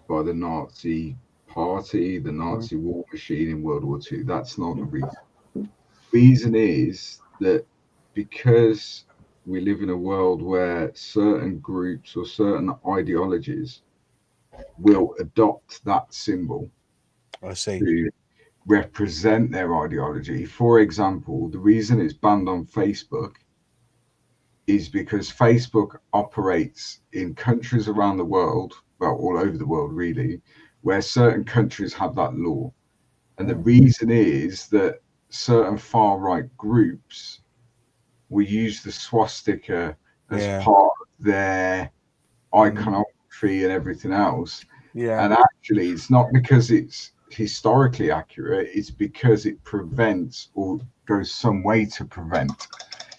by the Nazi party, the Nazi war machine in World War II. That's not the reason. The reason is that because we live in a world where certain groups or certain ideologies will adopt that symbol I see. to represent their ideology. For example, the reason it's banned on Facebook is because Facebook operates in countries around the world, well, all over the world really, where certain countries have that law. And the reason is that certain far-right groups will use the swastika as part of their iconography and everything else. And actually, it's not because it's historically accurate, it's because it prevents or goes some way to prevent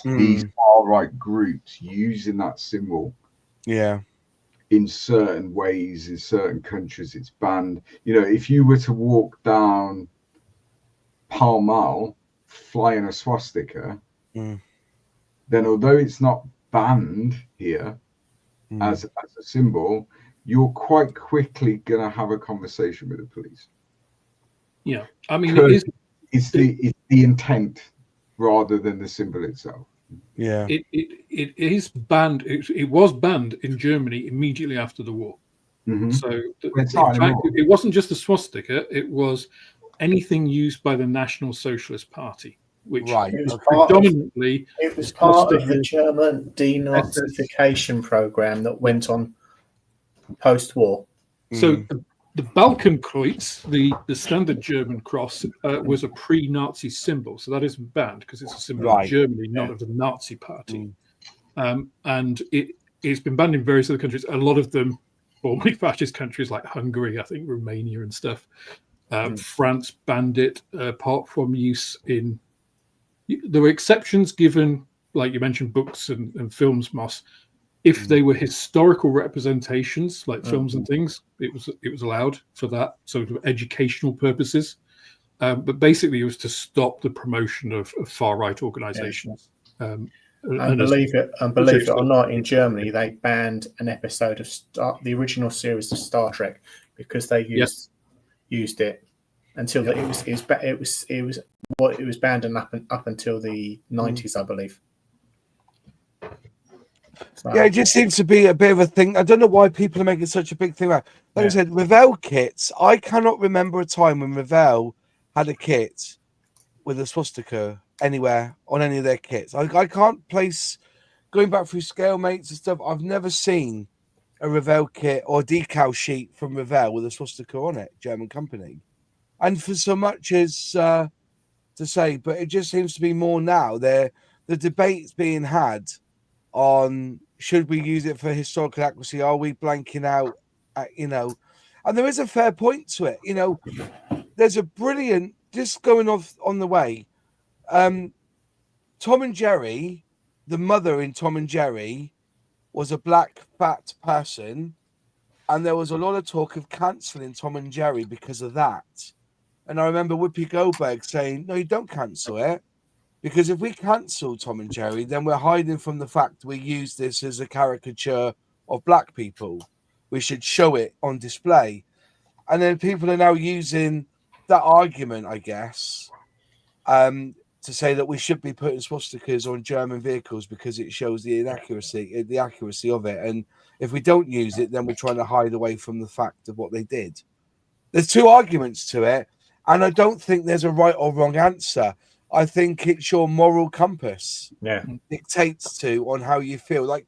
these far-right groups using that symbol in certain ways. In certain countries it's banned. You know, if you were to walk down Pall Mall flying a swastika, then although it's not banned here as a symbol, you're quite quickly going to have a conversation with the police. Yeah, I mean, it's the intent rather than the symbol itself. Yeah, it is banned. It was banned in Germany immediately after the war. So in fact, it wasn't just the swastika; it was anything used by the National Socialist Party, which was predominantly it was part of the German denazification program that went on post-war. So the Balkenkreuz, the standard German cross, was a pre-Nazi symbol. So that isn't banned because it's a symbol of Germany, not of the Nazi party. And it's been banned in various other countries. A lot of them, formerly fascist countries like Hungary, I think Romania and stuff. France banned it, apart from use in... There were exceptions given, like you mentioned, books and films, Moss. If they were historical representations, like films and things, it was allowed for that, sort of educational purposes. But basically, it was to stop the promotion of far-right organisations. And believe it or not, in Germany, they banned an episode of the original series of Star Trek because they used it until it was banned and up until the 90s, I believe. So, it just seems to be a bit of a thing. I don't know why people are making such a big thing about it. Like I said, Revell kits. I cannot remember a time when Revell had a kit with a swastika anywhere on any of their kits. I can't place, going back through Scalemates and stuff, I've never seen a Revell kit or decal sheet from Revell with a swastika on it, German company. And for so much as to say, but it just seems to be more now. The debate's being had on should we use it for historical accuracy? Are we blanking out? And there is a fair point to it. There's a brilliant, just going off on the way. Tom and Jerry, the mother in Tom and Jerry, was a black fat person, and there was a lot of talk of cancelling Tom and Jerry because of that. And I remember Whoopi Goldberg saying, "No, you don't cancel it. Because if we cancel Tom and Jerry, then we're hiding from the fact we use this as a caricature of black people. We should show it on display." And then people are now using that argument, I guess, to say that we should be putting swastikas on German vehicles because it shows the accuracy of it. And if we don't use it, then we're trying to hide away from the fact of what they did. There's two arguments to it, and I don't think there's a right or wrong answer. I think it's your moral compass dictates on how you feel. Like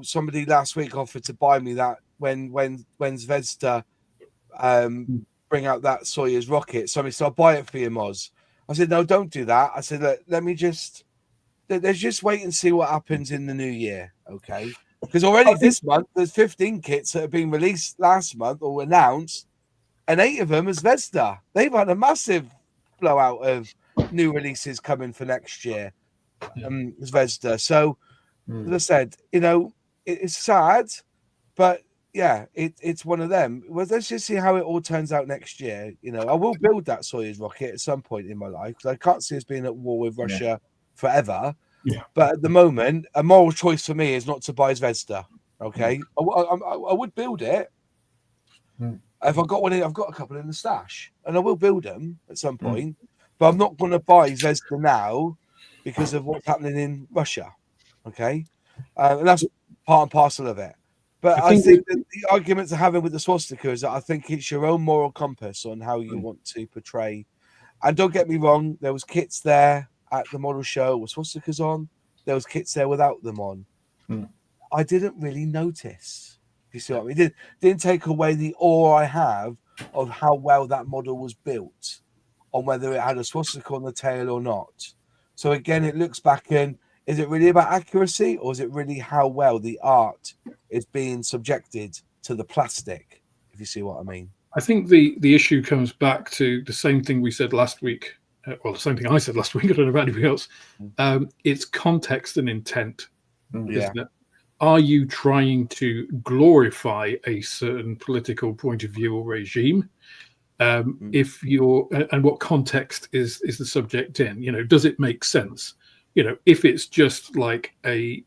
somebody last week offered to buy me that when Zvezda bring out that Soyuz rocket. Somebody said, "I'll buy it for you, Moz." I said, "No, don't do that." I said, let's just wait and see what happens in the new year, okay? Because already this month there's 15 kits that have been released last month or announced, and 8 of them are Zvezda. They've had a massive blowout of new releases coming for next year. Zvezda. So as I said, it's sad, but it's one of them. Well, let's just see how it all turns out next year. I will build that Soyuz rocket at some point in my life because I can't see us being at war with Russia forever. Yeah. But at the moment, a moral choice for me is not to buy Zvezda. Okay, I would build it. If I got one in, I've got a couple in the stash, and I will build them at some point. But I'm not going to buy Zvezda now because of what's happening in Russia. Okay, and that's part and parcel of it. But I I think think that the arguments are having with the swastika is that I think it's your own moral compass on how you want to portray. And don't get me wrong, there was kits there at the model show with swastikas on. There was kits there without them on. I didn't really notice. You see what I mean? It didn't take away the awe I have of how well that model was built, on whether it had a swastika on the tail or not. So again, it looks back and is it really about accuracy, or is it really how well the art is being subjected to the plastic? If you see what I mean. I think the issue comes back to the same thing we said last week. Well, the same thing I said last week. I don't know about anybody else. It's context and intent. Isn't it? Are you trying to glorify a certain political point of view or regime? If you're, and what context is the subject in? Does it make sense? If it's just like a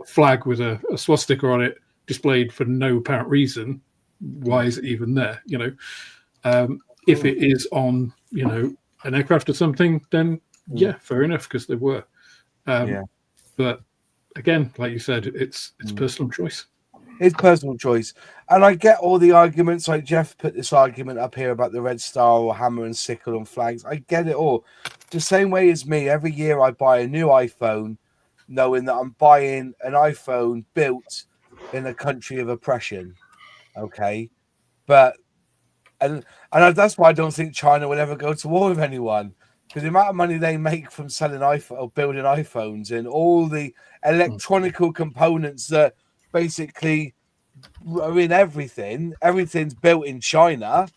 flag with a swastika on it displayed for no apparent reason, why is it even there? If it is on, an aircraft or something, then yeah, fair enough, because they were. But again, like you said, it's personal choice. It's personal choice. And I get all the arguments, like Jeff put this argument up here about the red star or hammer and sickle and flags. I get it all. The same way as me, every year I buy a new iPhone, knowing that I'm buying an iPhone built in a country of oppression. Okay. But, and that's why I don't think China will ever go to war with anyone. Because the amount of money they make from selling iPhone or building iPhones and all the electronical components that basically are in everything's built in China.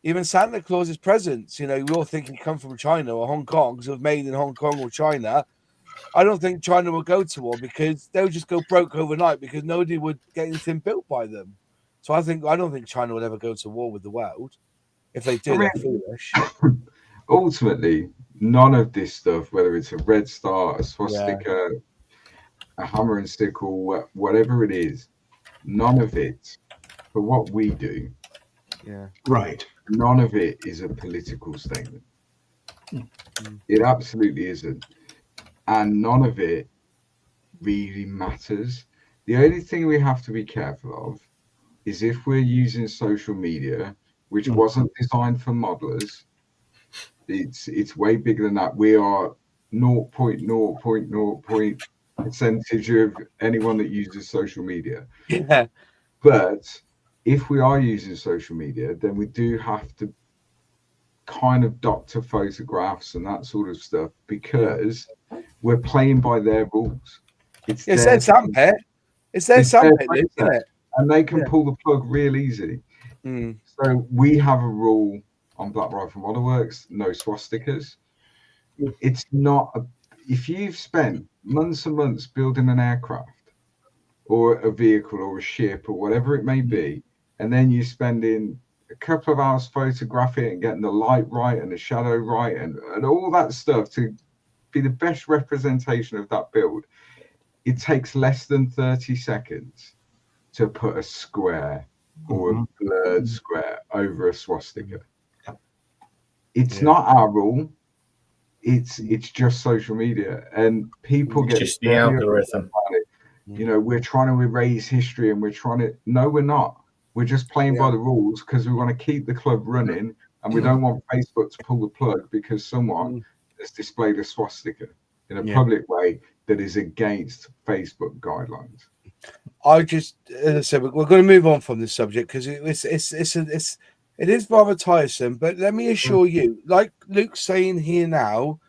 Even Santa Claus's presents, we all think he come from China or Hong Kong, so made in Hong Kong or China. I don't think China will go to war because they'll just go broke overnight because nobody would get anything built by them. So I don't think China will ever go to war with the world. If they do, they're foolish. Ultimately, none of this stuff, whether it's a red star, a swastika, a hammer and sickle, whatever it is, none of it, for what we do, right, none of it is a political statement. It absolutely isn't. And none of it really matters. The only thing we have to be careful of is if we're using social media, which wasn't designed for modelers, it's way bigger than that. We are 0.0.0 percentage of anyone that uses social media. Yeah. But if we are using social media, then we do have to kind of doctor photographs and that sort of stuff because we're playing by their rules. It's their sandpit. It's their sandpit, isn't it? And they can pull the plug real easy. So we have a rule on Black Rifle Model Works, no swastikas. It's not if you've spent months and months building an aircraft or a vehicle or a ship or whatever it may be, and then you're spending a couple of hours photographing it and getting the light right and the shadow right and all that stuff to be the best representation of that build, it takes less than 30 seconds to put a square or a blurred square over a swastika. It's not our rule. It's just social media, and people get just the algorithm. We're trying to erase history, and no, we're not. We're just playing by the rules because we want to keep the club running, and we don't want Facebook to pull the plug because someone has displayed a swastika in a public way that is against Facebook guidelines. As I said, we're going to move on from this subject because it is rather tiresome. But let me assure you, like Luke's saying here now,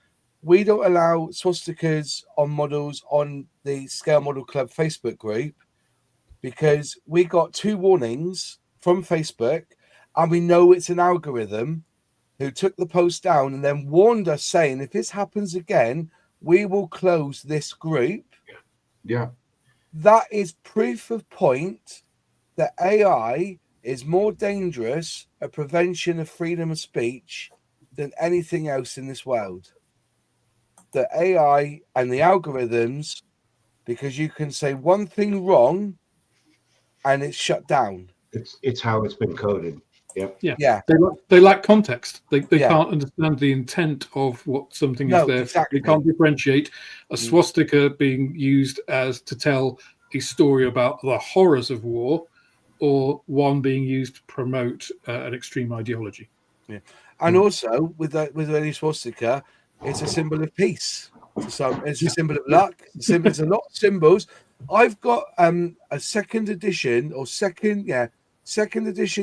we don't allow swastikas on models on the Scale Model Club Facebook group because we got 2 warnings from Facebook, and we know it's an algorithm who took the post down and then warned us saying, if this happens again, we will close this group. Yeah. That is proof of point that AI is more dangerous at prevention of freedom of speech than anything else in this world. The AI and the algorithms, because you can say one thing wrong and it's shut down. It's how it's been coded. Yeah. They lack context. They can't understand the intent of what something is there. Exactly. They can't differentiate a swastika being used to tell a story about the horrors of war, or one being used to promote an extreme ideology. Yeah, and also with any swastika, it's a symbol of peace. It's a symbol of luck. It's a lot of symbols. I've got a second edition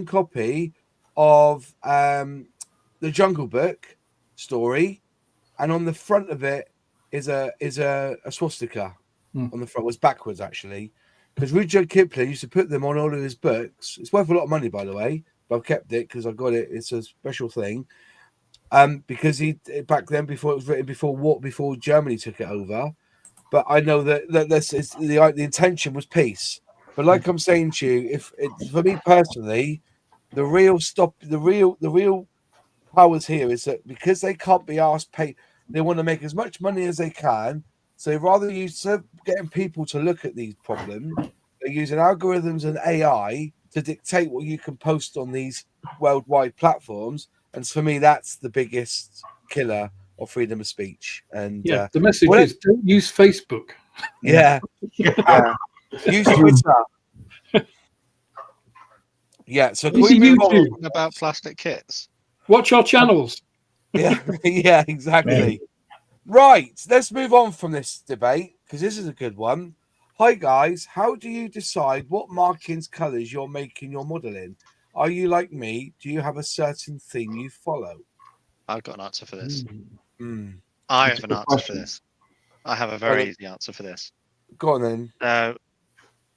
copy of the Jungle Book story, and on the front of it is a swastika. On the front, it was backwards actually, because Rudyard Kipling used to put them on all of his books. It's worth a lot of money, by the way, but I've kept it because I got it. It's a special thing. Because he back then, before it was written, before Germany took it over. But I know that the intention was peace. But like I'm saying to you, for me personally, the real powers here is that because they can't be asked pay, they want to make as much money as they can. So rather instead of getting people to look at these problems, they're using algorithms and AI to dictate what you can post on these worldwide platforms. And for me, that's the biggest killer of freedom of speech. And the message is don't use Facebook. Yeah. Use Twitter. Yeah. So can we move on about plastic kits? Watch our channels. Yeah. Yeah. Exactly. Right. Let's move on from this debate because this is a good one. Hi guys. How do you decide what markings, colours you're making your model in? Are you like me? Do you have a certain theme you follow? I've got an answer for this. Mm. I have an answer for this. I have a very easy answer for this. Go on then.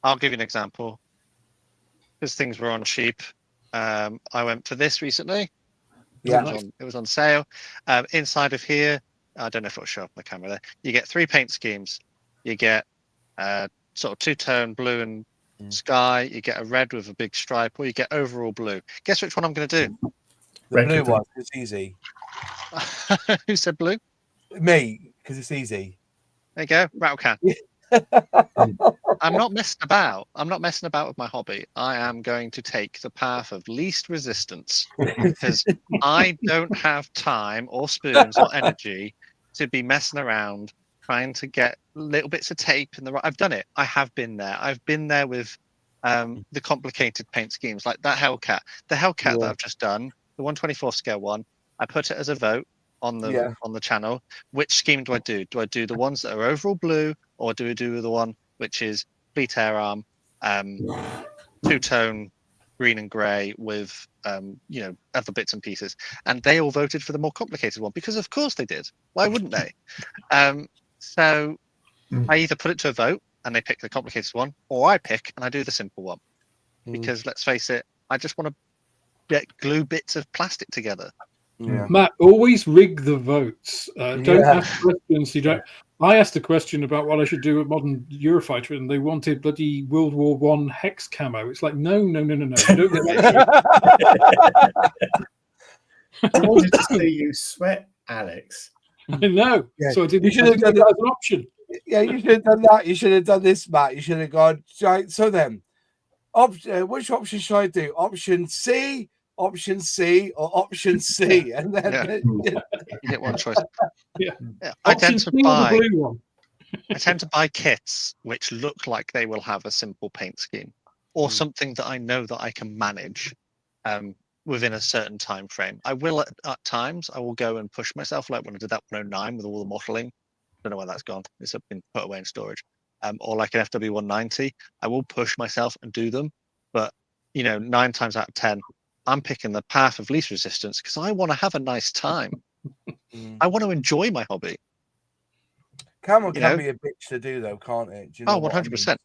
I'll give you an example. Because things were on cheap. I went for this recently. Yeah. It was on sale. Inside of here, I don't know if it'll show up on the camera there. You get 3 paint schemes. You get sort of two-tone blue and sky. You get a red with a big stripe, or you get overall blue. Guess which one I'm going to do? The blue one. It's easy. Who said blue? Me, because it's easy. There you go. Rattle can. I'm not messing about. I'm not messing about with my hobby. I am going to take the path of least resistance because I don't have time or spoons or energy to be messing around trying to get little bits of tape in the right. I've done it. I have been there. I've been there with the complicated paint schemes like that Hellcat. The Hellcat that I've just done, the 1/24 scale one. I put it as a vote on the channel. Which scheme do I do? Do I do the ones that are overall blue, or do I do the one which is fleet air arm, two-tone green and grey with other bits and pieces? And they all voted for the more complicated one because of course they did. Why wouldn't they? So I either put it to a vote and they pick the complicated one, or I pick and I do the simple one. Because let's face it, I just want to glue bits of plastic together. Yeah. Matt, always rig the votes. Don't ask questions. I asked a question about what I should do with modern Eurofighter, and they wanted bloody World War One hex camo. It's like, no. You don't get that. I wanted to see you sweat, Alex. I know. Yeah. So I did. You should have done that as an option. Yeah, you should have done that. You should have done this, Matt. You should have gone. Right, so then, which option should I do? Option C, option C, or option C? And then you get one choice. Yeah. I tend to buy. The blue one. I tend to buy kits which look like they will have a simple paint scheme, or something that I know that I can manage within a certain time frame. I will at times. I will go and push myself, like when I did that 109 with all the modeling. Don't know where that's gone. It's been put away in storage. Or like an FW190, I will push myself and do them. But 9 times out of 10, I'm picking the path of least resistance because I want to have a nice time. I want to enjoy my hobby. Camo can be a bitch to do, though, can't it? Do you know 100%.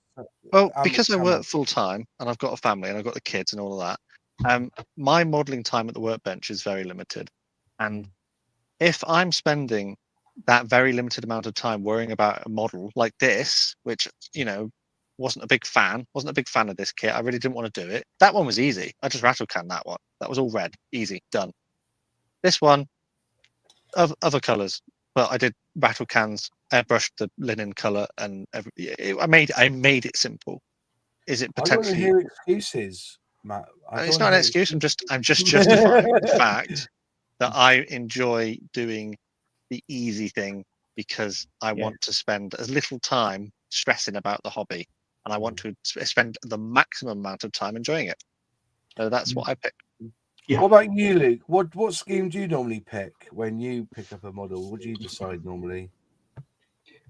Well, because I work full time and I've got a family and I've got the kids and all of that, my modelling time at the workbench is very limited. And if I'm spending that very limited amount of time worrying about a model like this, which wasn't a big fan of this kit. I really didn't want to do it. That one was easy. I just rattle canned that one. That was all red, easy, done. This one, other colours, but I did rattle cans, airbrushed the linen colour, and I made it simple. Is it potentially? I don't hear excuses, Matt. It's not an excuse. I'm just justifying the fact that I enjoy doing the easy thing because I want to spend as little time stressing about the hobby. and I want to spend the maximum amount of time enjoying it. So that's what I pick. Yeah. What about you, Luke? What scheme do you normally pick when you pick up a model? What do you decide normally?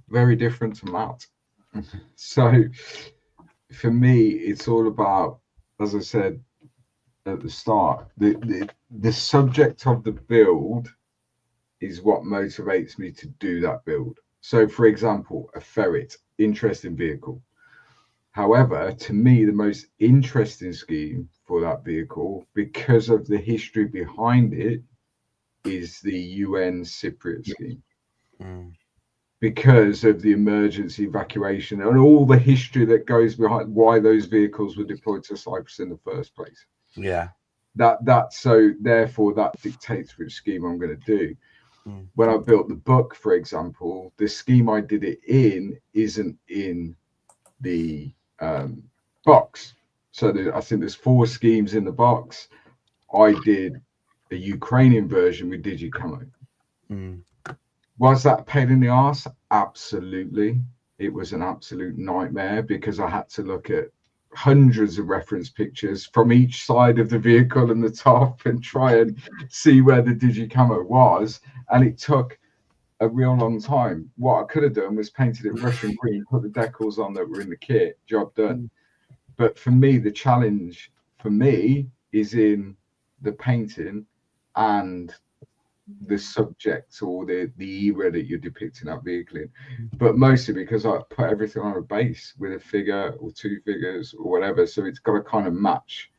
Very different to Matt. So for me, it's all about, as I said at the start, the subject of the build is what motivates me to do that build. So, for example, a ferret, interesting vehicle. However, to me, the most interesting scheme for that vehicle, because of the history behind it, is the UN Cypriot scheme. Because of the emergency evacuation and all the history that goes behind why those vehicles were deployed to Cyprus in the first place. Yeah. So therefore that dictates which scheme I'm going to do. When I built the book, for example, the scheme I did it in isn't in the box. So I think there's 4 schemes in the box. I did a Ukrainian version with DigiCamo. Was that a pain in the arse? Absolutely. It was an absolute nightmare because I had to look at hundreds of reference pictures from each side of the vehicle and the top and try and see where the DigiCamo was. And it took a real long time. What I could have done was painted it Russian green, put the decals on that were in the kit, job done. But for me, the challenge for me is in the painting and the subject or the era that you're depicting that vehicle in, but mostly because I put everything on a base with a figure or 2 figures or whatever, so it's got to kind of match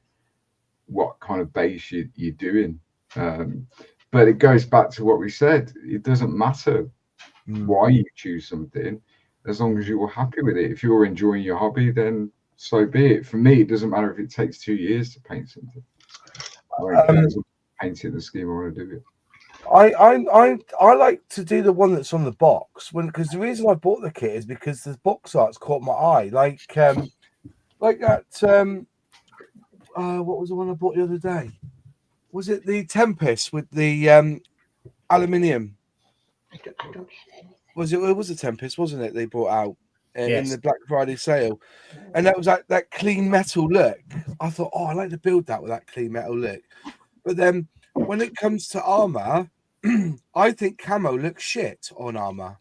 what kind of base you're doing. But it goes back to what we said, it doesn't matter why you choose something as long as you're happy with it. If you're enjoying your hobby, then so be it. For me, it doesn't matter if it takes 2 years to paint something. Painting the scheme I want to do it. I like to do the one that's on the box because the reason I bought the kit is because the box art's caught my eye. Like that. What was the one I bought the other day? Was it the Tempest with the aluminium? Was it? It was a Tempest, wasn't it? They brought out in the Black Friday sale, and that was like that clean metal look. I thought, oh, I like to build that with that clean metal look, but then when it comes to armor, I think camo looks shit on armor.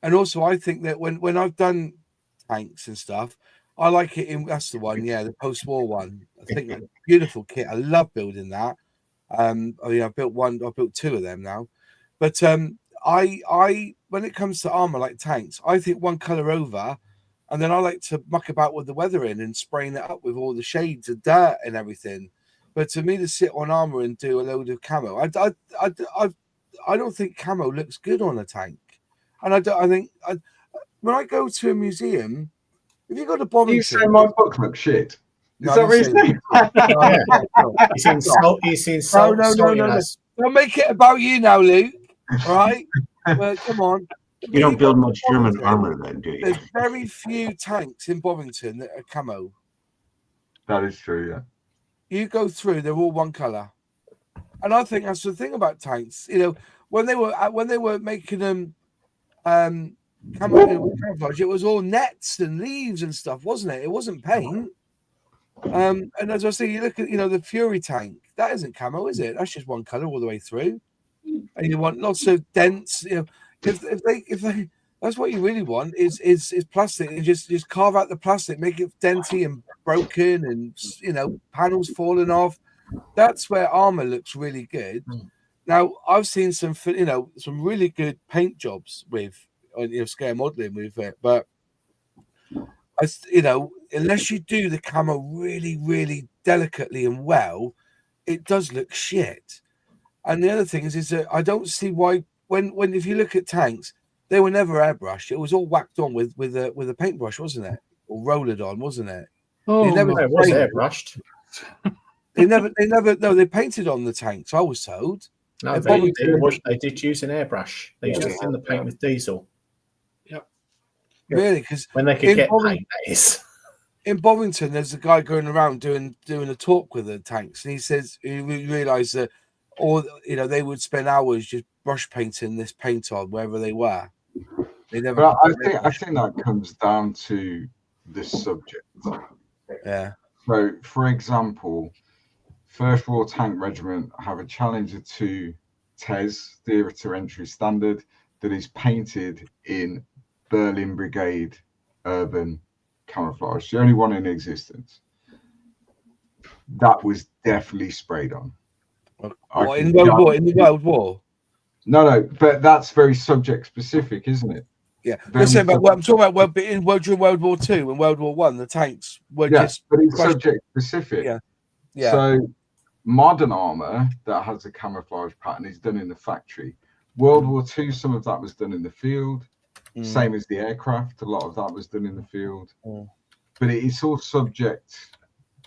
And also I think that when I've done tanks and stuff, I like it in, that's the one, the post-war one. I think that's a beautiful kit. I love building that. I've built 2 of them now. But I when it comes to armor like tanks, I think one color over, and then I like to muck about with the weathering and spraying it up with all the shades of dirt and everything. But to me, to sit on armor and do a load of camo, I don't think camo looks good on a tank. And I think when I go to a museum, if you go to Bovington, You say my book looks shit. Is no, that what you're saying? He's insulting us. Don't make it about you now, Luke. All right? But come on. You don't build much German armor then, do you? There's very few tanks in Bovington that are camo. That is true, yeah. You go through, they're all one color, and I think that's the thing about tanks. You know, when they were making them camouflage, it was all nets and leaves and stuff, wasn't it? It wasn't paint. And as I was saying, you look at the Fury tank. That isn't camo, is it? That's just one color all the way through. And you want lots of dents. If they that's what you really want is plastic. And just carve out the plastic, make it denty and broken, and panels falling off. That's where armor looks really good. Now I've seen some really good paint jobs with scale modeling with it, but unless you do the camo really, really delicately and well, it does look shit. And the other thing is that I don't see why when if you look at tanks, they were never airbrushed. It was all whacked on with a paintbrush, wasn't it? Or rolled on, wasn't it? Oh, it was airbrushed. They painted on the tanks, I was told. No, they did use an airbrush. They used to thin the paint with diesel. Yep. Really? Because when they could get paint, that is. In Bovington, there's a guy going around doing a talk with the tanks, and he says he realised that they would spend hours just brush painting this paint on wherever they were. They never. But I think that comes down to the subject. Yeah. So, for example, First Royal Tank Regiment have a Challenger 2 TES, Theatre Entry Standard, that is painted in Berlin Brigade urban camouflage, the only one in existence. That was definitely sprayed on. What, in the World War? No, but that's very subject specific, isn't it? Yeah, listen, but what I'm talking about during World War II and World War One, the tanks were just. But it's subject specific. Yeah. So modern armor that has a camouflage pattern is done in the factory. World War II, some of that was done in the field. Same as the aircraft, a lot of that was done in the field. But it's all subject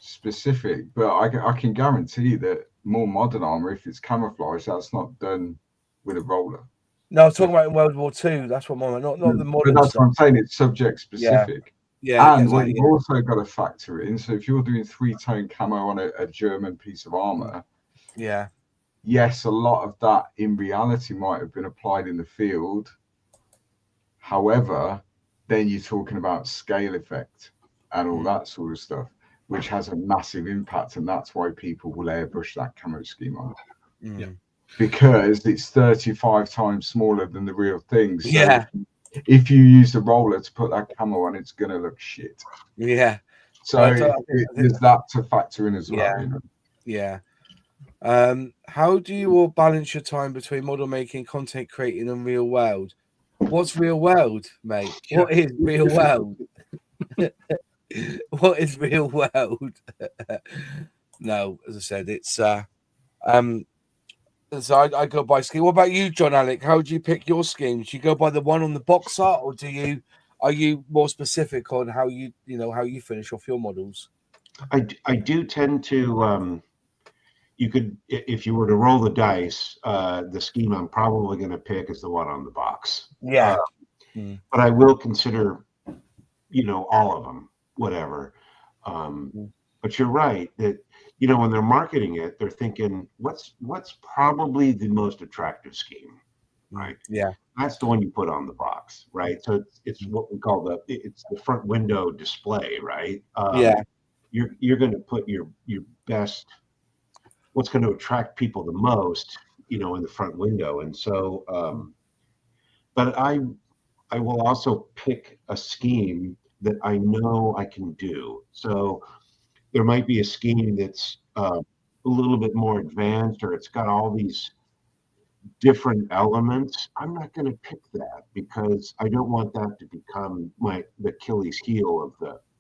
specific. But I can guarantee that more modern armor, if it's camouflage, that's not done with a roller. No, I'm talking about in World War II. That's what I'm not the modern. But that's stuff. what I'm saying. It's subject specific. Yeah. And what you've also got to factor in. So if you're doing 3-tone camo on a German piece of armor, yes, a lot of that in reality might have been applied in the field. However, then you're talking about scale effect and all that sort of stuff, which has a massive impact, and that's why people will airbrush that camo scheme on. Because it's 35 times smaller than the real thing. So if you use a roller to put that camo on, it's going to look shit. Yeah. So there's that to factor in as well. You know? Yeah. How do you all balance your time between model making, content creating, and real world? What's real world, mate? What is real world? What is real world? No, as I said, it's so I go by scheme. What about you, John Alec? How do you pick your schemes? Do you go by the one on the box art, or are you more specific on how you finish off your models? I do tend to you could, if you were to roll the dice, the scheme I'm probably going to pick is the one on the box. Yeah. But I will consider, all of them, whatever. But you're right that, when they're marketing it, they're thinking, what's probably the most attractive scheme, right? Yeah. That's the one you put on the box, right? So it's what we call it's the front window display, right? You're going to put your best, what's going to attract people the most, in the front window. And so, but I will also pick a scheme that I know I can do. So there might be a scheme that's a little bit more advanced, or it's got all these different elements. I'm not going to pick that because I don't want that to become the Achilles heel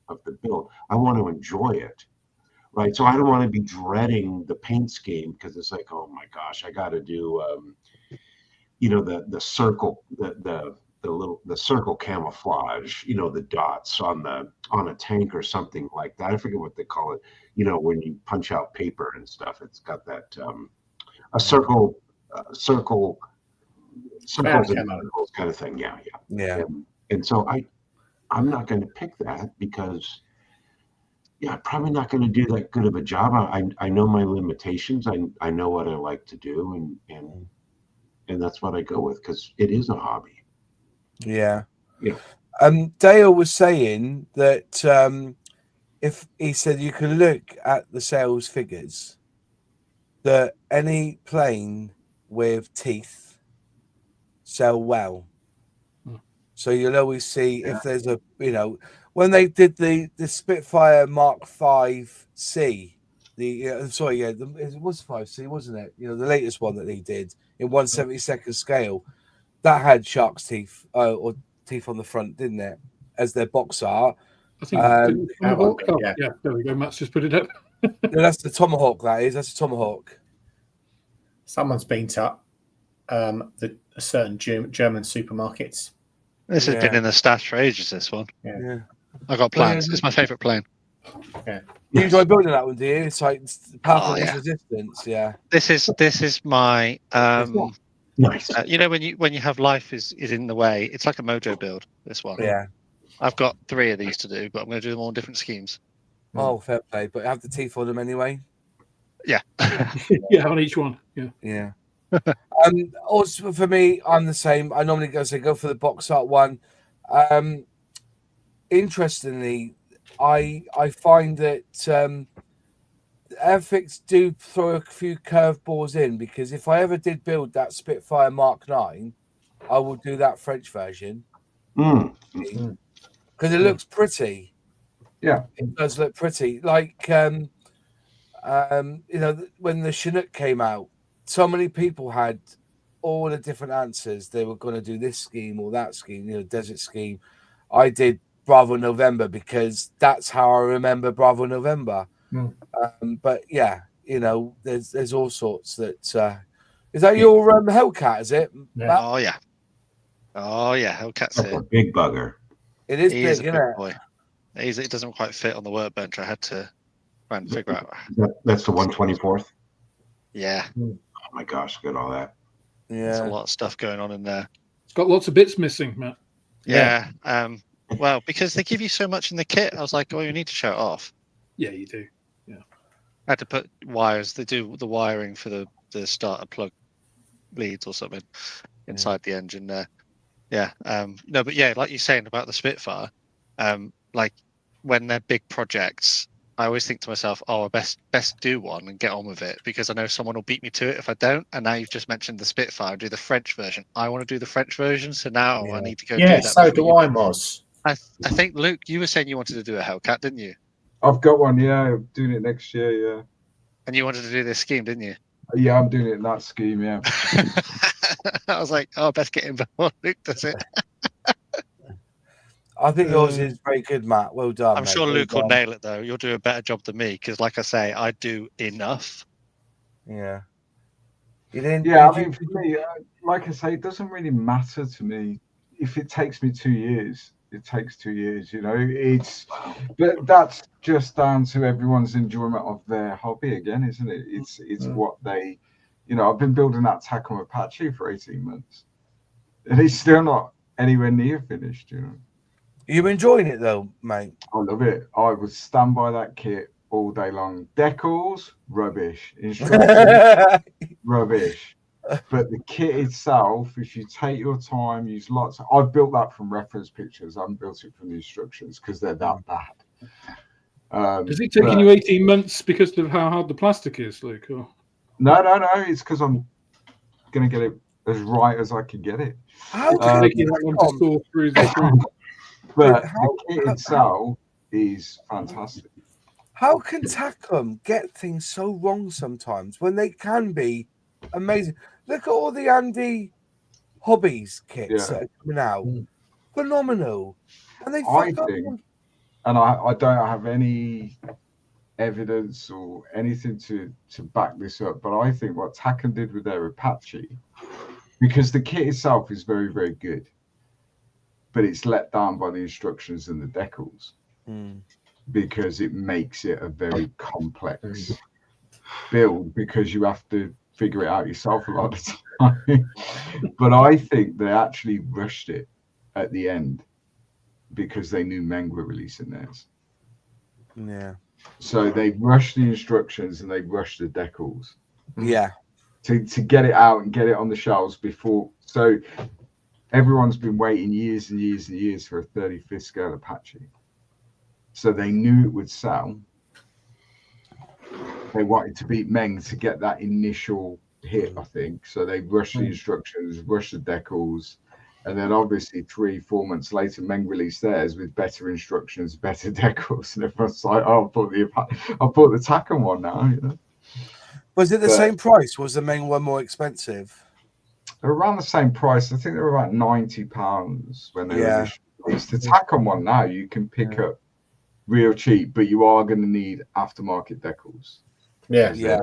of the build. I want to enjoy it. Right, so I don't want to be dreading the paint scheme because it's like, oh my gosh, I got to do, the circle, the circle camouflage, the dots on a tank or something like that. I forget what they call it. When you punch out paper and stuff, it's got that a circles kind of thing. Yeah. And so I'm not going to pick that because. Yeah, I'm probably not going to do that good of a job. I know my limitations. I know what I like to do, and that's what I go with because it is a hobby. Yeah. Dale was saying that if he said you can look at the sales figures, that any plane with teeth sell well. So you'll always see if there's a when they did the Spitfire Mark 5C, it was 5C, wasn't it? The latest one that he did in 1/72nd scale, that had shark's teeth or teeth on the front, didn't it? As their box art. I think Tomahawk. Yeah, there we go. Matt's just put it up. No, that's the Tomahawk. That's a Tomahawk. Someone's been to a certain German supermarkets. This has been in the stash for ages. This one. Yeah. I got plans. It's my favourite plane. Yeah. You enjoy building that one, do you? It's like powerful resistance. Yeah. This is my nice. When you have life is in the way, it's like a mojo build. This one. Yeah. I've got 3 of these to do, but I'm going to do them all in different schemes. Oh, fair play. But have the teeth on them anyway. Yeah. Yeah, on each one. Yeah. Yeah. Also for me, I'm the same. I normally go for the box art one. Interestingly, I find that Airfix do throw a few curveballs in, because if I ever did build that Spitfire Mark 9, I will do that French version because it looks pretty. Yeah, it does look pretty. Like when the Chinook came out, so many people had all the different answers. They were going to do this scheme or that scheme, desert scheme. I did Bravo November because that's how I remember Bravo November. But yeah, there's all sorts that. Is that your Hellcat? Is it? Yeah. Oh yeah. Oh yeah. Hellcat's That's here. a big bugger. It is He big, is a isn't big it? boy. It doesn't quite fit on the workbench. I had to try and figure out. That's the 124th. Yeah, Oh my gosh, look at all that. there's a Yeah. lot of stuff going on in there. It's got lots of bits missing, Matt. Yeah. Well, because they give you so much in the kit, I was like, oh, you need to show it off. Yeah, you do. I had to put wires. They do the wiring for the starter plug leads or something inside the engine there. Yeah. No, but yeah, like you're saying about the Spitfire, like when they're big projects, I always think to myself, oh, I best do one and get on with it, because I know someone will beat me to it if I don't. And now you've just mentioned the Spitfire, do the French version. I want to do the French version, so now I need to go do that. So do I, Moz. I think, Luke, you were saying you wanted to do a Hellcat, didn't you? I've got one. Yeah, I'm doing it next year. Yeah. And you wanted to do this scheme, didn't you? Yeah, I'm doing it in that scheme. Yeah. I was like, oh, best get in before Luke does it. I think yours is very good, Matt. Well done. I'm mate. sure Well Luke will done. nail it, though. You'll do a better job than me, because, like I say, I do enough. Yeah. You didn't. Yeah, did I mean, for me, like I say, it doesn't really matter to me if it takes me 2 years. It takes 2 years, but that's just down to everyone's enjoyment of their hobby again, isn't it? It's what they, I've been building that Tacom Apache for 18 months, and it's still not anywhere near finished. You enjoying it though, mate? I love it. I would stand by that kit all day long. Decals, rubbish. Instructions, rubbish. But the kit itself, if you take your time, use lots. I've built that from reference pictures. I haven't built it from the instructions because they're that bad. Has it taken you 18 months because of how hard the plastic is, Luke? Or? No. It's because I'm going to get it as right as I can get it. How taking that one to saw through the screen. But the kit itself is fantastic. How can Tacom get things so wrong sometimes when they can be amazing? Look at all the Andy Hobbies kits that are coming out. Phenomenal. And they fuck up. And I don't have any evidence or anything to back this up, but I think what Tacom did with their Apache, because the kit itself is very, very good, but it's let down by the instructions and the decals because it makes it a very complex build, because you have to figure it out yourself a lot of the time. But I think they actually rushed it at the end because they knew Meng were releasing theirs. Yeah. So they rushed the instructions and they rushed the decals. Yeah. To get it out and get it on the shelves before. So everyone's been waiting years and years and years for a 35th scale Apache. So they knew it would sell. They wanted to beat Meng to get that initial hit, I think. So they rushed the instructions, rushed the decals, and then obviously 3-4 months later, Meng released theirs with better instructions, better decals, and everyone's like, "Oh, I'll put the Tacom one now." Was it the same price? Was the Meng one more expensive? They're around the same price. I think they're about £90 when they were released. The Tacom one now you can pick up real cheap, but you are going to need aftermarket decals. Yeah.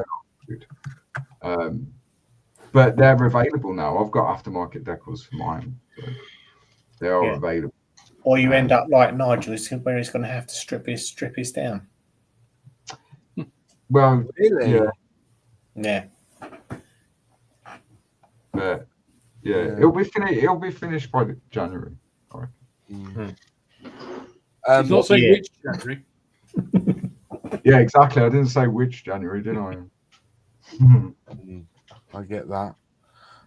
But they're available now. I've got aftermarket decals for mine. So they are available. Or you end up like Nigel, where he's going to have to strip his down. Well, really? Yeah. But it'll be finished by January. I reckon. He's not saying which January. Yeah, exactly. I didn't say which January, did I? I get that.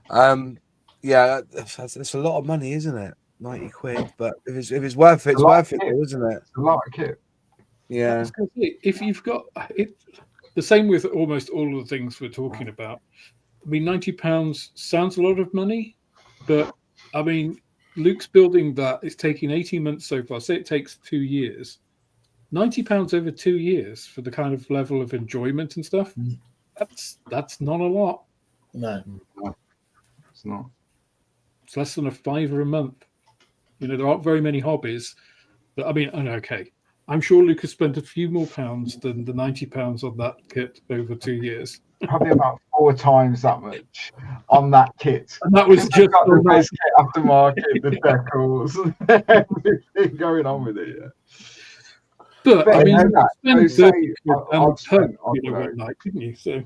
Yeah, that's a lot of money, isn't it? 90 quid, but if it's worth it, it's A lot worth of it, kit. though, isn't it? It's a lot of kit. I Yeah. was gonna say, if you've got it, the same with almost all of the things we're talking about. I mean, £90 sounds a lot of money, but I mean, Luke's building that. It's taking 18 months so far. Say it takes 2 years. £90 over 2 years for the kind of level of enjoyment and stuff. That's not a lot. No. It's not. It's less than a £5 a month. You know, there aren't very many hobbies. But I mean, okay, I'm sure Luke has spent a few more pounds than the £90 on that kit over 2 years. Probably about 4 times that much on that kit. And that was I've just got on the that. best kit aftermarket, the decals, everything going on with it. Yeah. But I mean, you so spent 30 quid I've down the spent, pub, you know, one night, didn't you? So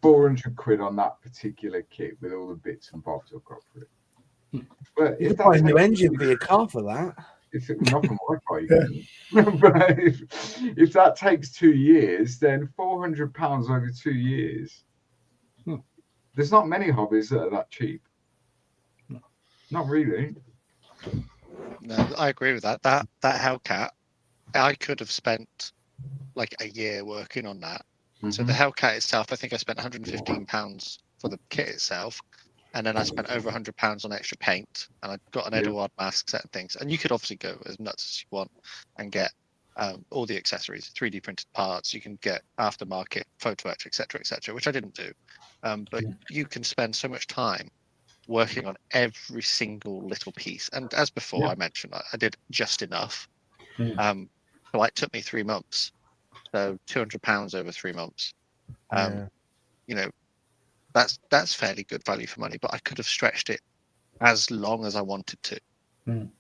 400 quid on that particular kit with all the bits and bobs I've got for it. But You if could buy a that new takes- engine for your car for that. If it, not for my car, you couldn't. But if that takes 2 years, then £400 over 2 years. There's not many hobbies that are that cheap. No. Not really. No, I agree with that. That Hellcat, I could have spent like a year working on that. So the Hellcat itself, I think I spent £115 for the kit itself, and then I spent over £100 on extra paint, and I got an Eduard mask set and things. And you could obviously go as nuts as you want and get all the accessories, 3D printed parts. You can get aftermarket photo etch, etc., which I didn't do. But you can spend so much time working on every single little piece. And as before, I mentioned, I did just enough. So it took me 3 months. So £200 over 3 months. You know, that's fairly good value for money, but I could have stretched it as long as I wanted to. And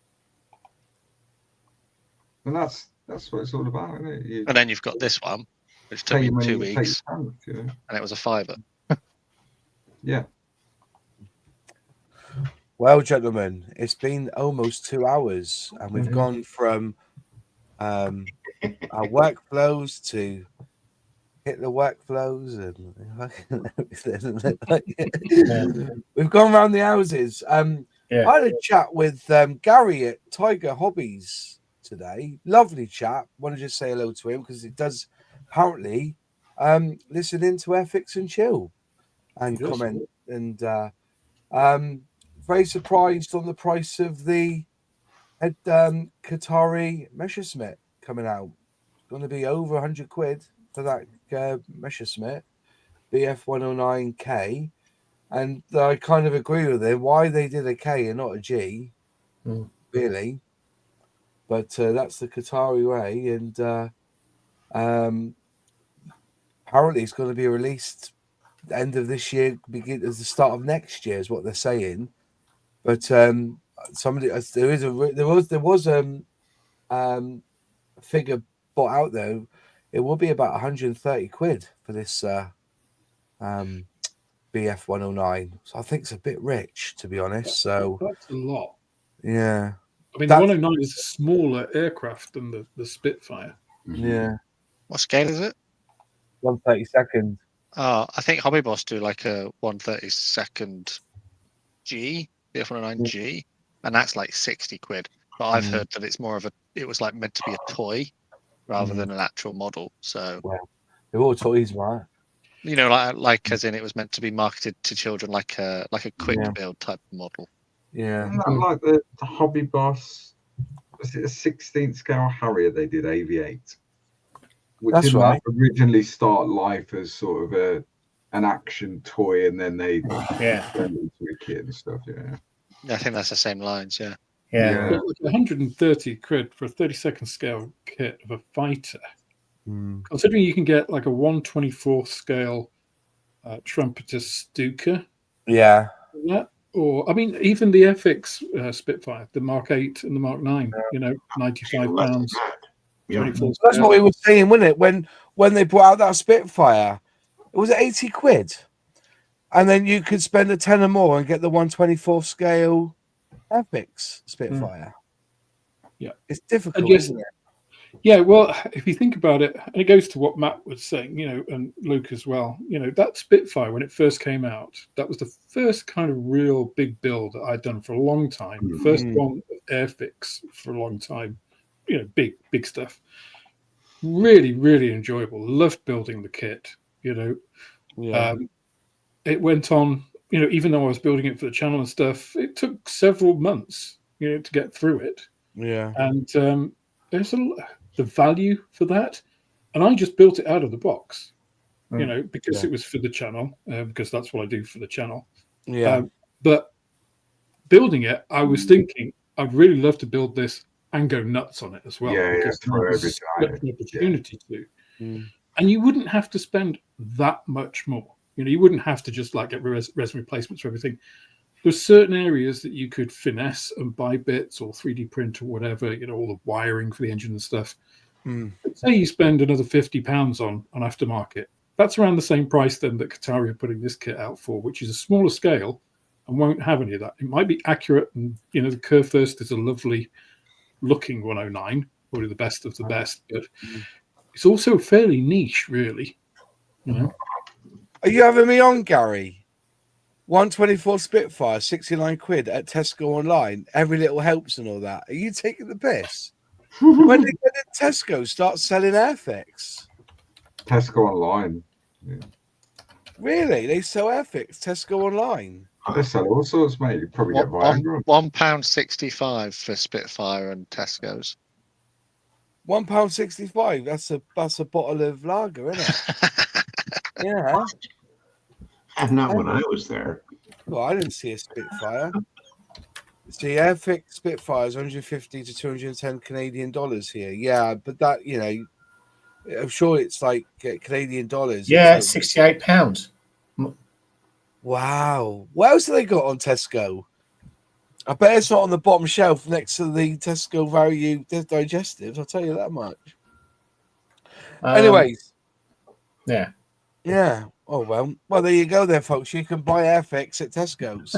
that's what it's all about, isn't it? And then you've got this one, which took me 2 weeks, and it was a £5. Yeah. Well, gentlemen, it's been almost 2 hours, and we've gone from our workflows to hit the workflows, and we've gone around the houses. I had a chat with Gary at Tiger Hobbies today. Lovely chat. Want to just say hello to him because it does apparently listen into Airfix and Chill and comment and very surprised on the price of the Qatari Messerschmitt coming out. It's going to be over 100 quid for that Messerschmitt BF 109K, and I kind of agree with him. Why they did a K and not a G, really? But that's the Qatari way, and apparently it's going to be released end of this year, begin as the start of next year, is what they're saying. But somebody there was a figure bought out though. It will be about 130 quid for this BF 109. So I think it's a bit rich, to be honest. So that's a lot. Yeah. I mean, the 109 is a smaller aircraft than the Spitfire. Yeah. What scale is it? 132nd. I think Hobby Boss do like a 132nd G, BF109G, and that's like 60 quid. But I've heard that it's more of it was like meant to be a toy rather than an actual model. So they're all toys, right? You know, like as in it was meant to be marketed to children like a quick build type model. Yeah. Isn't that like the Hobby Boss? Was it a 16th scale Harrier they did AV8? Which didn't that originally start life as sort of an action toy, and then they turned into a kit and stuff. Yeah, I think that's the same lines. Yeah. But 130 quid for a 32nd scale kit of a fighter. Considering you can get like a 1/24th scale trumpeter Stuka. Yeah. Or I mean, even the Airfix Spitfire, the Mark 8 and the Mark 9. You know, £95. That's what we were saying, wasn't it? When they brought out that Spitfire, it was 80 quid, and then you could spend a tenner more and get the 1/24th scale Airfix Spitfire. Yeah, it's difficult, isn't it? Yeah, well, if you think about it, and it goes to what Matt was saying, and Luke as well, that Spitfire, when it first came out, that was the first kind of real big build that I'd done for a long time. Mm. First one, Airfix, for a long time, big stuff. Really, really enjoyable. Loved building the kit, Yeah. It went on, even though I was building it for the channel and stuff, it took several months, to get through it. Yeah. And there's the value for that. And I just built it out of the box, because it was for the channel, because that's what I do for the channel. Yeah. But building it, I was thinking, I'd really love to build this and go nuts on it as well. Yeah, because there's such an opportunity to. Mm. And you wouldn't have to spend that much more. You wouldn't have to just like get resin replacements for everything. There's certain areas that you could finesse and buy bits or 3D print or whatever, all the wiring for the engine and stuff. Mm. Say you spend another £50 on aftermarket. That's around the same price then that Qatari are putting this kit out for, which is a smaller scale and won't have any of that. It might be accurate, and the Curve Thirst is a lovely looking 109, probably the best of the best, but it's also fairly niche, really. Are you having me on, Gary? 124 Spitfire, 69 quid at Tesco online. Every little helps and all that. Are you taking the piss? When did Tesco start selling Airfix? Tesco online. Yeah. Really? They sell Airfix, Tesco online? They sell all sorts, mate. You probably get Viagra. £1.65 for Spitfire and Tesco's. £1.65. That's a bottle of lager, isn't it? Yeah. And not when I was there. Well, I didn't see a Spitfire. See, Airfix Spitfires 150 to 210 Canadian dollars here. Yeah, but that, I'm sure it's like Canadian dollars. Yeah, it's like, £68. Wow. What else have they got on Tesco? I bet it's not on the bottom shelf next to the Tesco Value Digestives. I'll tell you that much. Anyways. Yeah. Yeah. Oh, well, there you go then, folks. You can buy Airfix at Tesco's.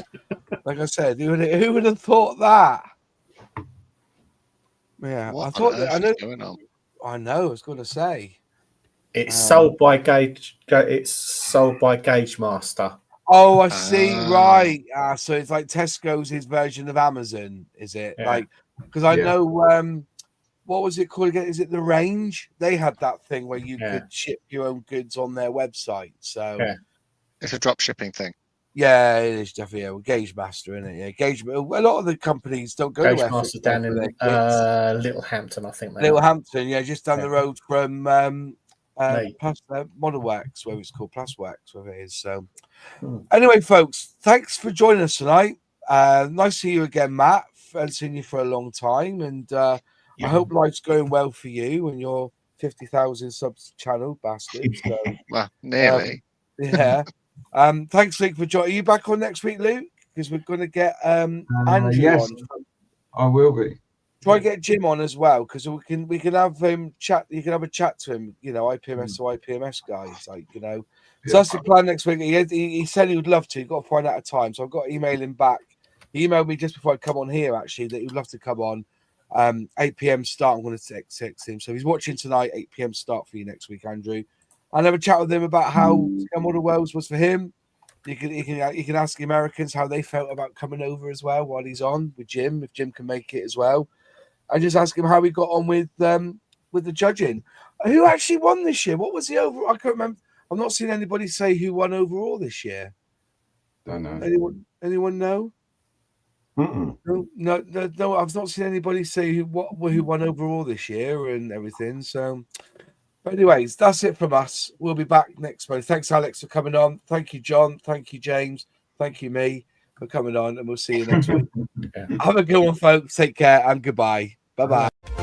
Like I said, who would have thought that? Yeah, What I thought on earth I know. is going on? I know. I was going to say It's sold by Gauge. It's sold by Gauge Master. Oh, I see. Right. So it's like Tesco's his version of Amazon, is it? Yeah. Like, because I know what was it called again? Is it the Range? They had that thing where you could ship your own goods on their website. So it's a drop shipping thing. Yeah, it is definitely Gauge Master, isn't it? Yeah, Gauge. A lot of the companies don't go Gauge to Master down in Littlehampton, I think. Littlehampton, just down the road from Model Wax, where it's called Plus Wax, where it is. So, anyway, folks, thanks for joining us tonight. Nice to see you again, Matt. I've seen you for a long time, and I hope life's going well for you and your 50,000 subs channel, bastard. So, well, nearly. Thanks, Luke, for joining. Are you back on next week, Luke? Because we're going to get Andrew on. I will be. Try and get Jim on as well, because we can have him chat. You can have a chat to him, IPMS to IPMS guys, So that's the plan next week. He said he would love to. You've got to find out a time. So I've got to email him back. He emailed me just before I come on here, actually, that he'd love to come on. 8 p.m. start. I'm going to text him. So he's watching tonight. 8 p.m. start for you next week, Andrew. I'll have a chat with him about how Model Worlds was for him. You can ask the Americans how they felt about coming over as well while he's on with Jim, if Jim can make it as well. I just ask him how he got on with the judging. Who actually won this year? What was the overall? I can't remember. I've not seen anybody say who won overall this year. Don't know. Anyone know? No. I've not seen anybody say who won overall this year and everything. So. But anyways, that's it from us. We'll be back next month. Thanks, Alex, for coming on. Thank you, John. Thank you, James. Thank you, me, for coming on. And we'll see you next week. Have a good one, folks. Take care and goodbye. Bye-bye.